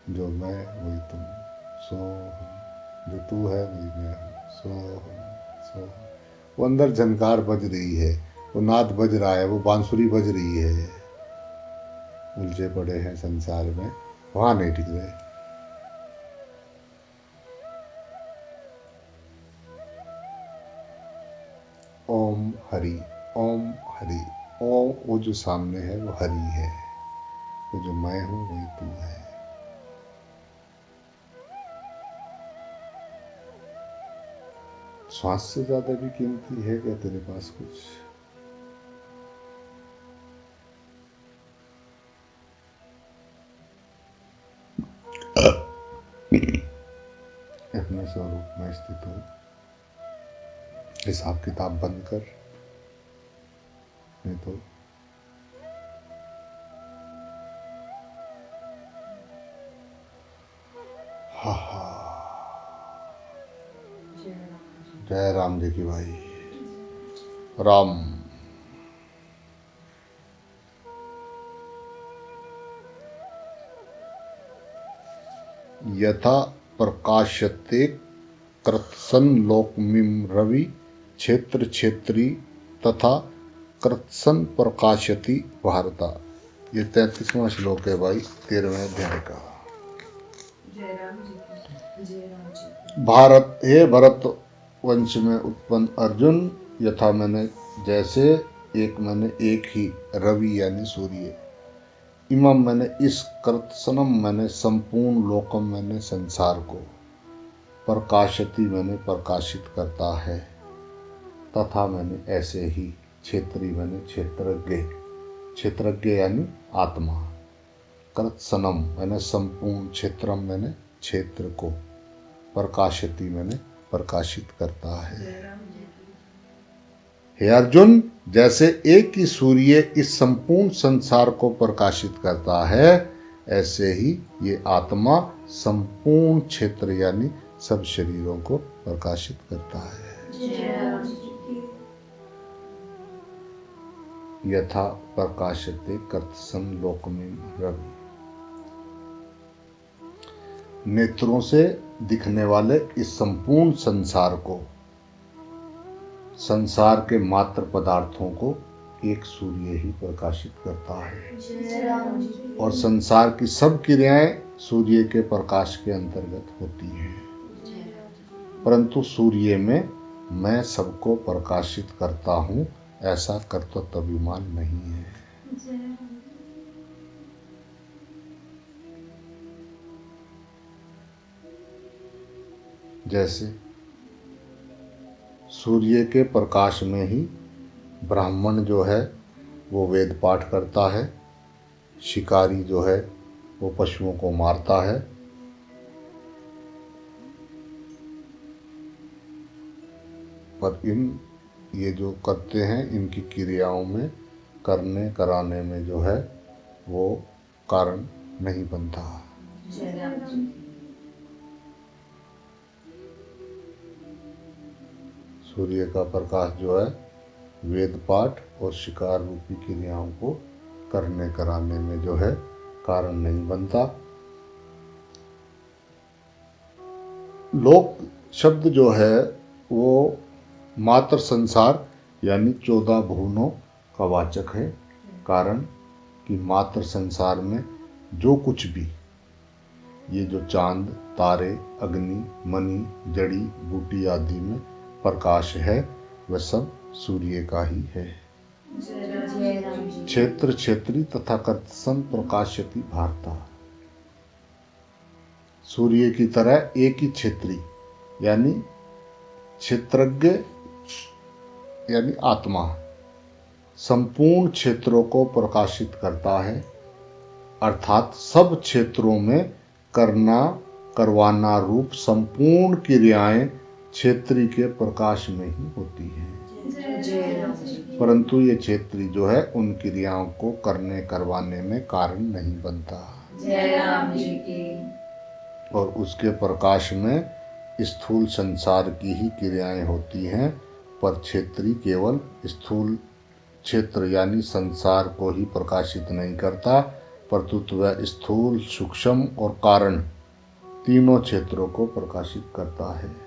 जो मैं वही तुम, सो हम, जो तू है वही मैं हूँ, सोहम। वो अंदर झनकार बज रही है, वो नाद बज रहा है, वो बांसुरी बज रही है। उलझे पड़े हैं संसार में, वहां नहीं टिक रहे। ओम हरि, ओम हरि। ओम, वो जो सामने है वो हरि है, वो जो मैं हूं वही तू है। श्वास से ज्यादा भी कीमती है क्या तेरे पास कुछ? अपने स्वरूप में स्थित हो, हिसाब किताब बंद कर, नहीं तो हा हा। जय राम जी की भाई। राम। यथा प्रकाशते कृत्सन लोकमिम रवि क्षेत्र क्षेत्री तथा कृत्सन प्रकाशति भारता। ये 33वां श्लोक है भाई 13वें अध्याय का। जय राम जी की। जय राम जी की। भारत, हे भरत वंश में उत्पन्न अर्जुन, यथा मैंने जैसे, एक मैंने एक ही, रवि यानी सूर्य, इमम मैंने इस, कृत्सनम मैंने संपूर्ण, लोकम मैंने संसार को, प्रकाशति मैंने प्रकाशित करता है, तथा मैंने ऐसे ही, क्षेत्री मैंने क्षेत्रज्ञ, क्षेत्रज्ञ यानी आत्मा, कृत्सनम मैंने संपूर्ण, क्षेत्रम मैंने क्षेत्र को, प्रकाशति मैंने प्रकाशित करता है। जय राम जी की। हे अर्जुन, जैसे एक ही सूर्य इस संपूर्ण संसार को प्रकाशित करता है, ऐसे ही ये आत्मा संपूर्ण क्षेत्र यानी सब शरीरों को प्रकाशित करता है। जय राम जी की। यथा प्रकाशते कर्तसन लोकमिम रवि। नेत्रों से दिखने वाले इस संपूर्ण संसार को, संसार के मात्र पदार्थों को एक सूर्य ही प्रकाशित करता है, जय राम जी की। और संसार की सब क्रियाएं सूर्य के प्रकाश के अंतर्गत होती हैं। जय राम जी की। परंतु सूर्य में मैं सबको प्रकाशित करता हूं, ऐसा कर्तव्य अभिमान नहीं है। जय राम जी। जैसे सूर्य के प्रकाश में ही ब्राह्मण जो है वो वेद पाठ करता है, शिकारी जो है वो पशुओं को मारता है, पर ये जो करते हैं इनकी क्रियाओं में, करने कराने में जो है वो कारण नहीं बनता। जय राम जी की। सूर्य का प्रकाश जो है वेद पाठ और शिकार रूपी क्रियाओं को करने कराने में जो है कारण नहीं बनता। लोक शब्द जो है वो मात्र संसार यानी 14 भुवनों का वाचक है। कारण कि मात्र संसार में जो कुछ भी, ये जो चांद, तारे, अग्नि, मणि, जड़ी बूटी आदि में प्रकाश है, वह सब सूर्य का ही है। जय राम जी। क्षेत्र क्षेत्री तथा कर्तसन प्रकाशति भारता। सूर्य की तरह एक ही क्षेत्री यानी क्षेत्रज्ञ यानी आत्मा संपूर्ण क्षेत्रों को प्रकाशित करता है, अर्थात सब क्षेत्रों में करना करवाना रूप संपूर्ण क्रियाएं क्षेत्री के प्रकाश में ही होती हैं। जय राम जी। परंतु ये क्षेत्री जो है उन क्रियाओं को करने करवाने में कारण नहीं बनता, जय राम जी की। और उसके प्रकाश में स्थूल संसार की ही क्रियाएं होती हैं, पर क्षेत्री केवल स्थूल क्षेत्र यानी संसार को ही प्रकाशित नहीं करता, परंतु वह स्थूल, सूक्ष्म और कारण तीनों क्षेत्रों को प्रकाशित करता है।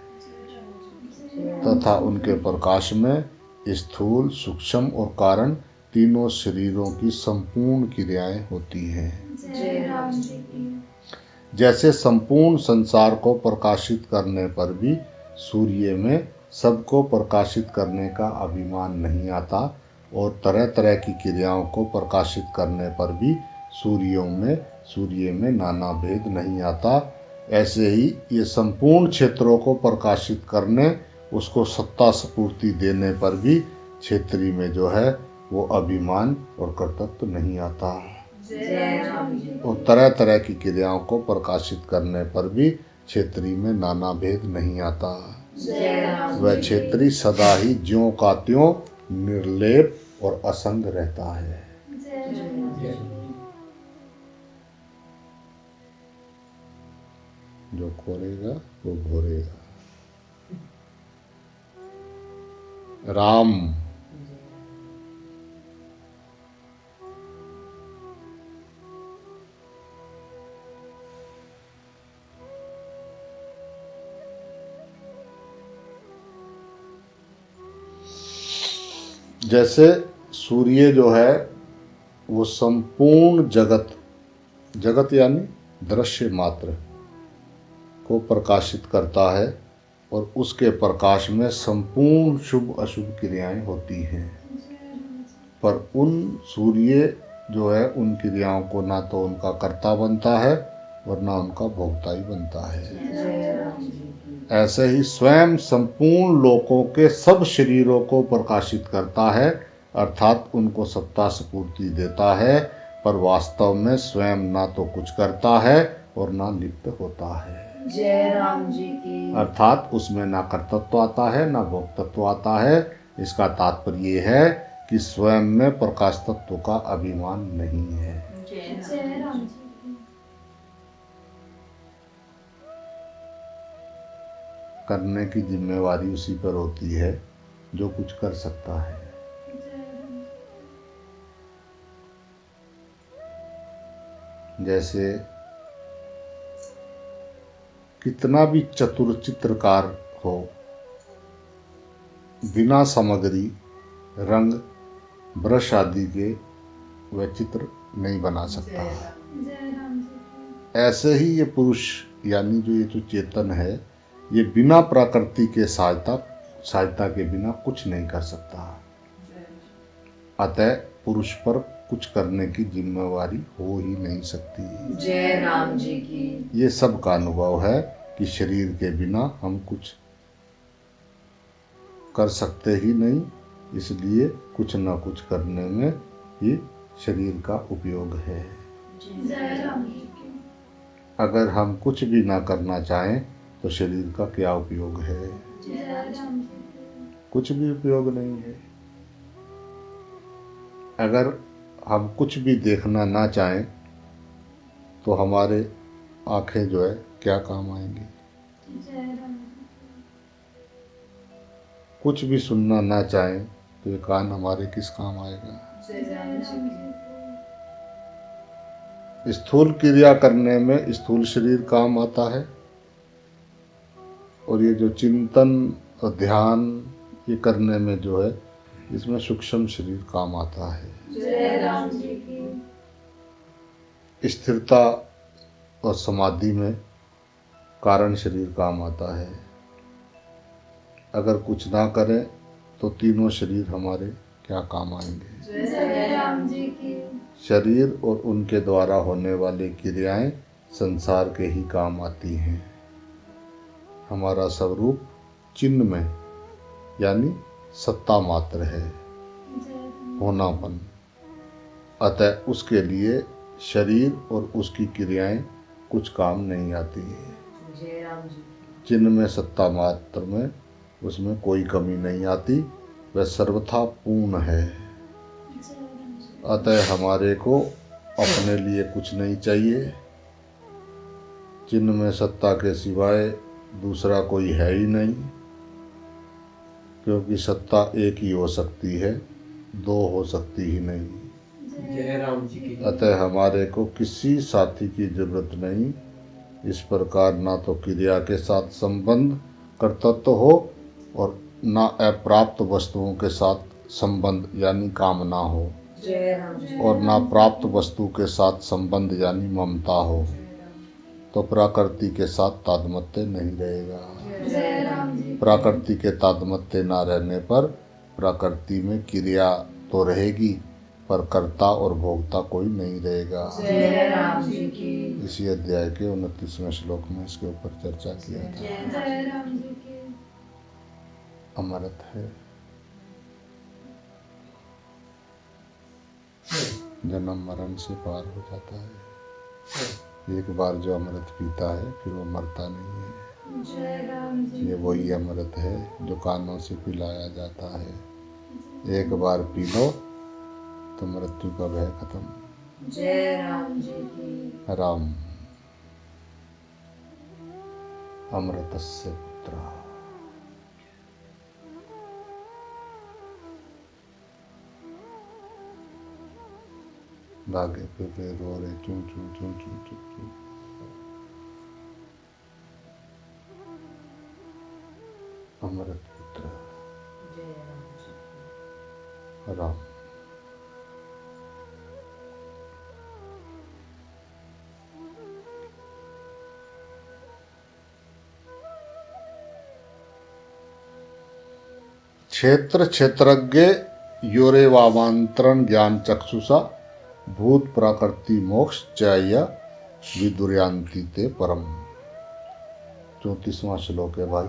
तथा उनके प्रकाश में स्थूल, सूक्ष्म और कारण तीनों शरीरों की संपूर्ण क्रियाएं होती हैं। जय राम जी की। जैसे संपूर्ण संसार को प्रकाशित करने पर भी सूर्य में सबको प्रकाशित करने का अभिमान नहीं आता और तरह तरह की क्रियाओं को प्रकाशित करने पर भी सूर्य में नाना भेद नहीं आता, ऐसे ही ये संपूर्ण क्षेत्रों को प्रकाशित करने, उसको सत्ता स्फूर्ति देने पर भी क्षेत्री में जो है वो अभिमान और कर्तृत्व नहीं आता। जय राम जी। और तरह तरह की क्रियाओं को प्रकाशित करने पर भी क्षेत्री में नाना भेद नहीं आता। जय राम वह जी। क्षेत्री सदा ही ज्यों का त्यों निर्लेप और असंग रहता है। जय राम जी। जो खोरेगा वो घोरेगा। राम जैसे सूर्य जो है वो संपूर्ण जगत यानी दृश्य मात्र को प्रकाशित करता है और उसके प्रकाश में संपूर्ण शुभ अशुभ क्रियाएं होती हैं। पर उन सूर्य जो है उन क्रियाओं को ना तो उनका कर्ता बनता है और ना उनका भोक्ता ही बनता है। जय राम जी। ऐसे ही स्वयं संपूर्ण लोकों के सब शरीरों को प्रकाशित करता है, अर्थात उनको सत्ता स्फूर्ति देता है, पर वास्तव में स्वयं ना तो कुछ करता है और ना लिप्त होता है। जय राम जी की। अर्थात उसमें ना कर्तृत्व आता है ना भोक्तत्व आता है। इसका तात्पर्य ये है कि स्वयं में प्रकाश तत्व का अभिमान नहीं है। जय राम जी की। करने की जिम्मेवारी उसी पर होती है जो कुछ कर सकता है। जैसे कितना भी चतुर चित्रकार हो, बिना सामग्री, रंग, ब्रश आदि के वह चित्र नहीं बना सकता। जय राम जी की। ऐसे ही ये पुरुष यानी जो ये जो चेतन है, ये बिना प्रकृति के सहायता के बिना कुछ नहीं कर सकता। अतः पुरुष पर कुछ करने की जिम्मेवारी हो ही नहीं सकती। जय राम जी की। ये सब का अनुभव है कि शरीर के बिना हम कुछ कर सकते ही नहीं, इसलिए कुछ न कुछ करने में ही शरीर का उपयोग है। जय राम जी की। अगर हम कुछ भी ना करना चाहें तो शरीर का क्या उपयोग है? जय राम जी की। कुछ भी उपयोग नहीं है। अगर हम कुछ भी देखना ना चाहें तो हमारे आंखें जो है क्या काम आएंगी? जय राम जी की। कुछ भी सुनना ना चाहें तो ये कान हमारे किस काम आएगा? जय राम जी की। स्थूल क्रिया करने में स्थूल शरीर काम आता है और ये जो चिंतन और ध्यान ये करने में जो है इसमें सूक्ष्म शरीर काम आता है। जय राम जी की। स्थिरता और समाधि में कारण शरीर काम आता है। अगर कुछ ना करें तो तीनों शरीर हमारे क्या काम आएंगे? जय राम जी की। शरीर और उनके द्वारा होने वाली क्रियाएं संसार के ही काम आती हैं। हमारा स्वरूप चिन्ह में यानी सत्ता मात्र है, होनापन। अतः उसके लिए शरीर और उसकी क्रियाएं कुछ काम नहीं आती है। जय राम जी। चिन्ह में सत्ता मात्र में उसमें कोई कमी नहीं आती, वह सर्वथा पूर्ण है। अतः हमारे को अपने लिए कुछ नहीं चाहिए। चिन्ह में सत्ता के सिवाय दूसरा कोई है ही नहीं, क्योंकि सत्ता एक ही हो सकती है, दो हो सकती ही नहीं। जय राम जी की। अतः हमारे को किसी साथी की जरूरत नहीं। इस प्रकार ना तो क्रिया के साथ संबंध कर्तृत्व हो और ना अप्राप्त वस्तुओं के साथ संबंध यानी कामना हो, जय राम जी और ना प्राप्त वस्तु के साथ संबंध यानी ममता हो, तो प्रकृति के साथ तादात्म्य नहीं रहेगा। जय राम जी प्रकृति के तादात्म्य ना रहने पर प्रकृति में क्रिया तो रहेगी, पर कर्ता और भोक्ता कोई नहीं रहेगा। जय राम जी की इसी अध्याय के 29वें श्लोक में इसके ऊपर चर्चा किया था। जय राम जी की अमृत है, जन्म मरण से पार हो जाता है। एक बार जो अमृत पीता है फिर वो मरता नहीं है। जय राम जी ये वही अमृत है जो कानों से पिलाया जाता है। एक बार पी लो तो मृत्यु का भय खत्म। जय राम जी की राम अमृतस्य पुत्र। धागे पे रो रहे चूं चूं चूं चूं चूं चूं। अमृत पुत्र जय राम जी की राम। क्षेत्र क्षेत्रज्ञ योरेवावांतरण ज्ञान चक्षुषा भूत प्रकृति मोक्ष चय विदुर्यांति ते परम। 34वां श्लोक है भाई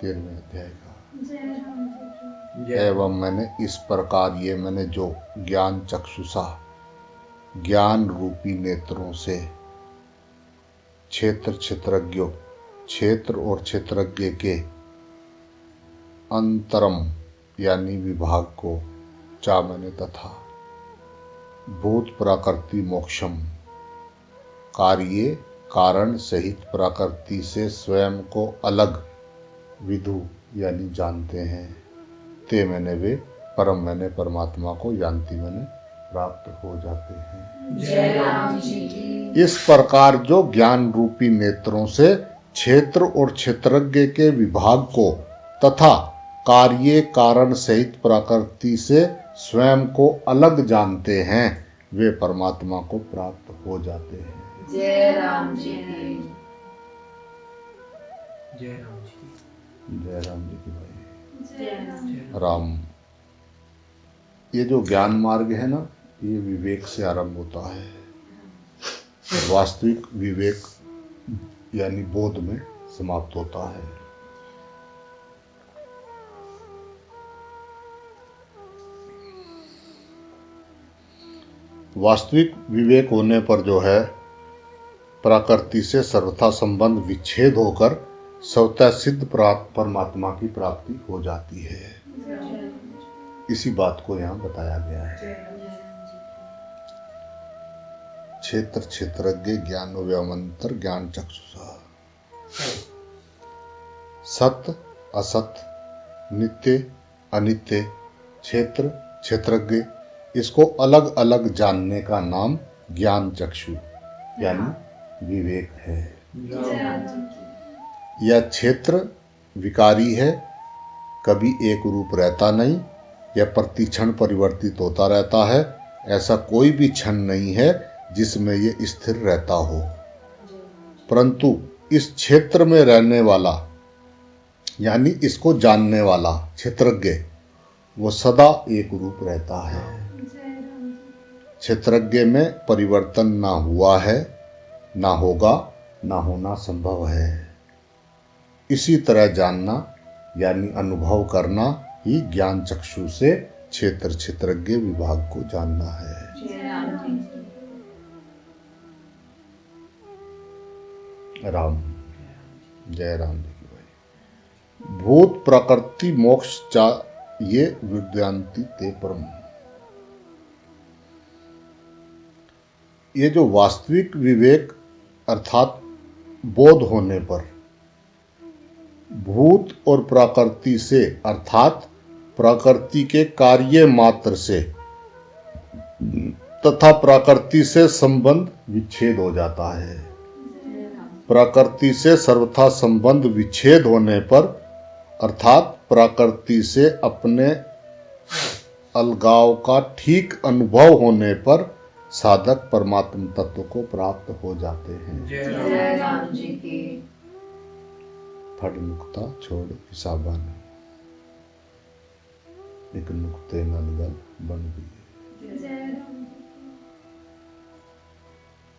13वें अध्याय का। जय राम जी की एवं मैंने इस प्रकार ये मैंने जो ज्ञान चक्षुषा ज्ञान रूपी नेत्रों से क्षेत्र क्षेत्रज्ञों क्षेत्र और क्षेत्रज्ञ के अंतरम यानी विभाग को चा मैंने तथा भूत प्रकृति मोक्षम कार्य कारण सहित प्रकृति से स्वयं को अलग विदु यानी जानते हैं। ते मैंने वे परम मैंने परमात्मा को जानती मैंने प्राप्त हो जाते हैं। जय राम जी की इस प्रकार जो ज्ञान रूपी नेत्रों से क्षेत्र और क्षेत्रज्ञ के विभाग को तथा कार्य कारण सहित प्रकृति से स्वयं को अलग जानते हैं, वे परमात्मा को प्राप्त हो जाते हैं। जय राम जी की जय राम जी की जय राम जी की भाई। जय राम जी राम। ये जो ज्ञान मार्ग है ना, ये विवेक से आरंभ होता है। वास्तविक विवेक यानी बोध में समाप्त होता है। वास्तविक विवेक होने पर जो है प्रकृति से सर्वथा संबंध विच्छेद होकर स्वतः सिद्ध परमात्मा की प्राप्ति हो जाती है। इसी बात को यहाँ बताया गया है। क्षेत्र क्षेत्रज्ञ ज्ञान व्यवंतर ज्ञान चक्षुषा। सत्य असत नित्य अनित्य क्षेत्र क्षेत्रज्ञ इसको अलग अलग जानने का नाम ज्ञान चक्षु यानी विवेक है। यह क्षेत्र विकारी है, कभी एक रूप रहता नहीं, यह प्रतिक्षण परिवर्तित होता रहता है। ऐसा कोई भी क्षण नहीं है जिसमें यह स्थिर रहता हो, परंतु इस क्षेत्र में रहने वाला यानी इसको जानने वाला क्षेत्रज्ञ वो सदा एक रूप रहता है। क्षेत्रज्ञ में परिवर्तन ना हुआ है, ना होगा, ना होना संभव है। इसी तरह जानना यानी अनुभव करना ही ज्ञान चक्षु से क्षेत्र क्षेत्रज्ञ विभाग को जानना है। राम। जय राम जी की भाई। भूत प्रकृति मोक्ष चा ये विद्यांति ते परम। ये जो वास्तविक विवेक अर्थात बोध होने पर भूत और प्रकृति से अर्थात प्रकृति के कार्य मात्र से तथा प्रकृति से संबंध विच्छेद हो जाता है। प्रकृति से सर्वथा संबंध विच्छेद होने पर अर्थात प्रकृति से अपने अलगाव का ठीक अनुभव होने पर साधक परमात्म तत्व को प्राप्त हो जाते हैं। जय राम जी की। फट मुक्ता छोड़ हिसाबा नहीं, एक नुक्ते नलगल बन गई। जय राम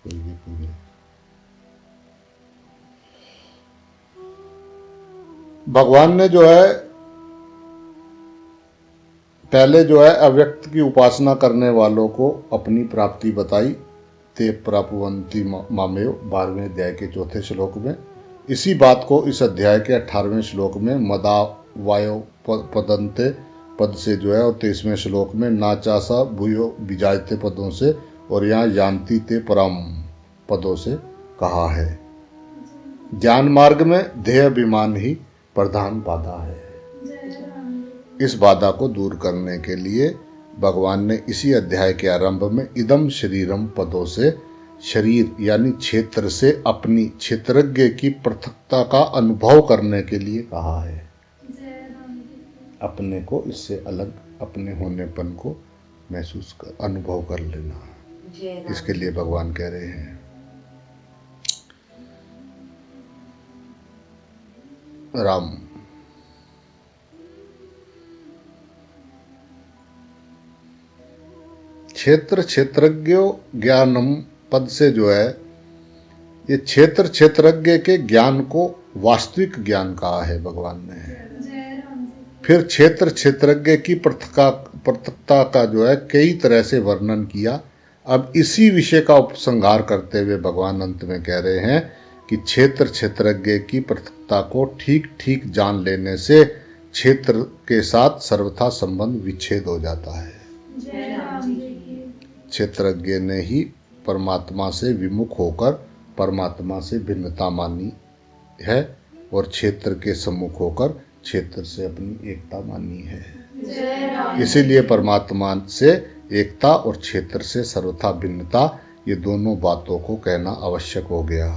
पूरे भगवान ने जो है पहले जो है अव्यक्त की उपासना करने वालों को अपनी प्राप्ति बताई। ते प्रापवंती मामेव 12वें अध्याय के 4थे श्लोक में। इसी बात को इस अध्याय के 18वें श्लोक में मदा वायो पदंते पद से जो है और 23वें श्लोक में नाचासा भूयो विजायते पदों से और यहाँ यान्ति ते परम पदों से कहा है। ज्ञान मार्ग में ध्येय अभिमान ही प्रधान बाधा है। इस बाधा को दूर करने के लिए भगवान ने इसी अध्याय के आरंभ में इदम शरीरम पदों से शरीर यानी क्षेत्र से अपनी क्षेत्रज्ञ की पृथकता का अनुभव करने के लिए कहा है। अपने को इससे अलग अपने होनेपन को महसूस कर अनुभव कर लेना, इसके लिए भगवान कह रहे हैं। राम क्षेत्र क्षेत्रज्ञ ज्ञानम पद से जो है ये क्षेत्र क्षेत्रज्ञ के ज्ञान को वास्तविक ज्ञान कहा है भगवान ने। फिर क्षेत्र क्षेत्रज्ञ की पृथकता का जो है कई तरह से वर्णन किया। अब इसी विषय का उपसंहार करते हुए भगवान अंत में कह रहे हैं कि क्षेत्र क्षेत्रज्ञ की पृथकता को ठीक ठीक जान लेने से क्षेत्र के साथ सर्वथा संबंध विच्छेद हो जाता है। क्षेत्रज्ञ ने ही परमात्मा से विमुख होकर परमात्मा से भिन्नता मानी है और क्षेत्र के सम्मुख होकर क्षेत्र से अपनी एकता मानी है। इसीलिए परमात्मा से एकता और क्षेत्र से सर्वथा भिन्नता ये दोनों बातों को कहना आवश्यक हो गया।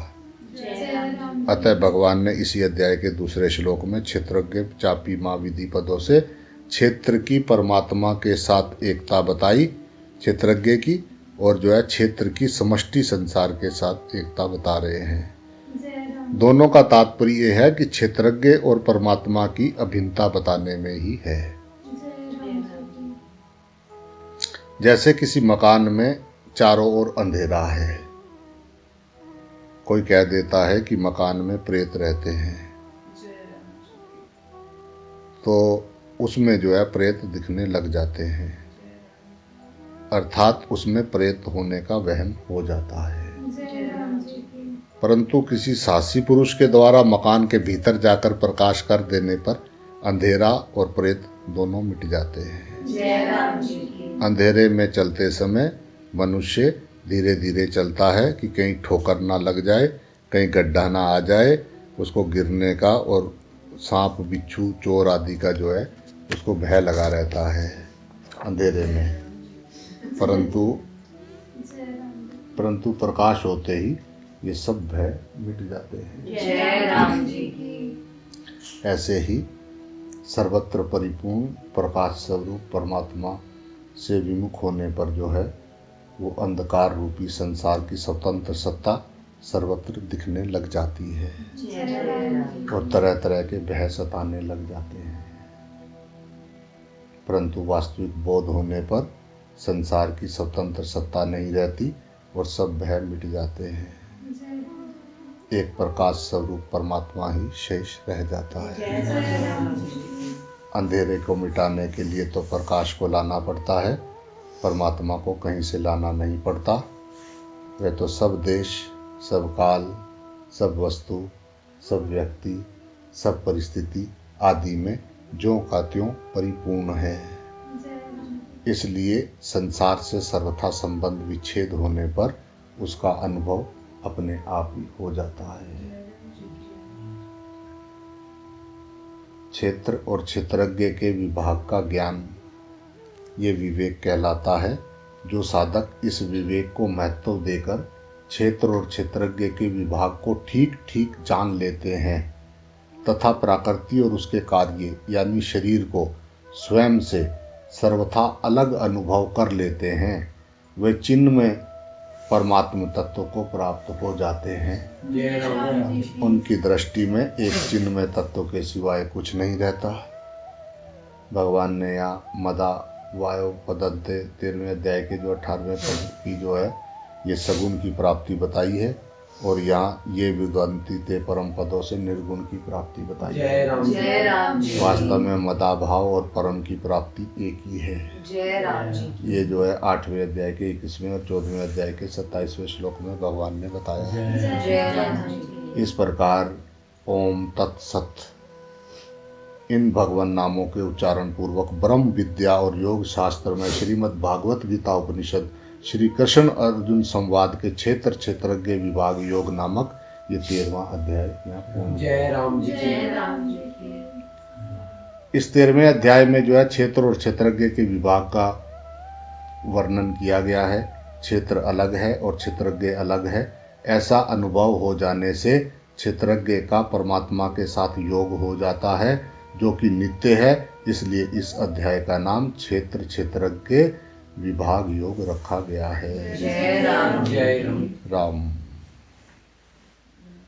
अतः भगवान ने इसी अध्याय के 2 श्लोक में क्षेत्रज्ञ चापी मां विधि पदों से क्षेत्र की परमात्मा के साथ एकता बताई क्षेत्रज्ञ की, और जो है क्षेत्र की समष्टि संसार के साथ एकता बता रहे हैं। दोनों का तात्पर्य यह है कि क्षेत्रज्ञ और परमात्मा की अभिन्नता बताने में ही है। जैसे किसी मकान में चारों ओर अंधेरा है, कोई कह देता है कि मकान में प्रेत रहते हैं, तो उसमें जो है प्रेत दिखने लग जाते हैं, अर्थात उसमें प्रेत होने का वहम हो जाता है। परंतु किसी साहसी पुरुष के द्वारा मकान के भीतर जाकर प्रकाश कर देने पर अंधेरा और प्रेत दोनों मिट जाते हैं। अंधेरे में चलते समय मनुष्य धीरे धीरे चलता है कि कहीं ठोकर ना लग जाए, कहीं गड्ढा ना आ जाए, उसको गिरने का और सांप बिच्छू चोर आदि का जो है उसको भय लगा रहता है अंधेरे में। परंतु प्रकाश होते ही ये सब भय मिट जाते हैं। जय राम जी की। ऐसे ही सर्वत्र परिपूर्ण प्रकाश स्वरूप परमात्मा से विमुख होने पर जो है वो अंधकार रूपी संसार की स्वतंत्र सत्ता सर्वत्र दिखने लग जाती है और तरह तरह के भय सताने लग जाते हैं। परंतु वास्तविक बोध होने पर संसार की स्वतंत्र सत्ता नहीं रहती और सब भय मिट जाते हैं। एक प्रकाश स्वरूप परमात्मा ही शेष रह जाता है। अंधेरे को मिटाने के लिए तो प्रकाश को लाना पड़ता है, परमात्मा को कहीं से लाना नहीं पड़ता। वह तो सब देश, सब काल, सब वस्तु, सब व्यक्ति, सब परिस्थिति आदि में ज्यों का त्यों परिपूर्ण है। इसलिए संसार से सर्वथा संबंध विच्छेद होने पर उसका अनुभव अपने आप ही हो जाता है। क्षेत्र और क्षेत्रज्ञ के विभाग का ज्ञान ये विवेक कहलाता है। जो साधक इस विवेक को महत्व देकर क्षेत्र और क्षेत्रज्ञ के विभाग को ठीक ठीक जान लेते हैं, तथा प्रकृति और उसके कार्य यानी शरीर को स्वयं से सर्वथा अलग अनुभव कर लेते हैं, वे चिन्ह में परमात्म तत्व को प्राप्त हो जाते हैं। उनकी दृष्टि में एक चिन्ह में तत्व के सिवाय कुछ नहीं रहता। भगवान ने यहाँ मदा वायो पदंते 13वें अध्याय के जो 18वें पद की जो है ये सगुण की प्राप्ति बताई है, और यहाँ ये विद्वंती ते परम पदों से निर्गुण की प्राप्ति बताई है। जय राम जी। वास्तव में मदा भाव और परम की प्राप्ति एक ही है। जय राम जी। ये जो है 8वें अध्याय के 21वें और 14वें अध्याय के 27वें श्लोक में भगवान ने बताया है। जय राम जी। इस प्रकार ओम तत्सत इन भगवान नामों के उच्चारण पूर्वक ब्रह्म विद्या और योग शास्त्र में श्रीमद् भागवत गीता उपनिषद श्री कृष्ण अर्जुन संवाद के क्षेत्र क्षेत्रज्ञ विभाग योग नामक ये 13वां अध्याय यहाँ पूर्ण। जय राम जी की। जय राम जी की। इस 13वें अध्याय में जो है क्षेत्र और क्षेत्रज्ञ के विभाग का वर्णन किया गया है। क्षेत्र अलग है और क्षेत्रज्ञ अलग है। ऐसा अनुभव हो जाने से क्षेत्रज्ञ का परमात्मा के साथ योग हो जाता है, जो कि नित्य है। इसलिए इस अध्याय का नाम क्षेत्र क्षेत्रज्ञ विभाग योग रखा गया है। जय राम। जय राम। राम।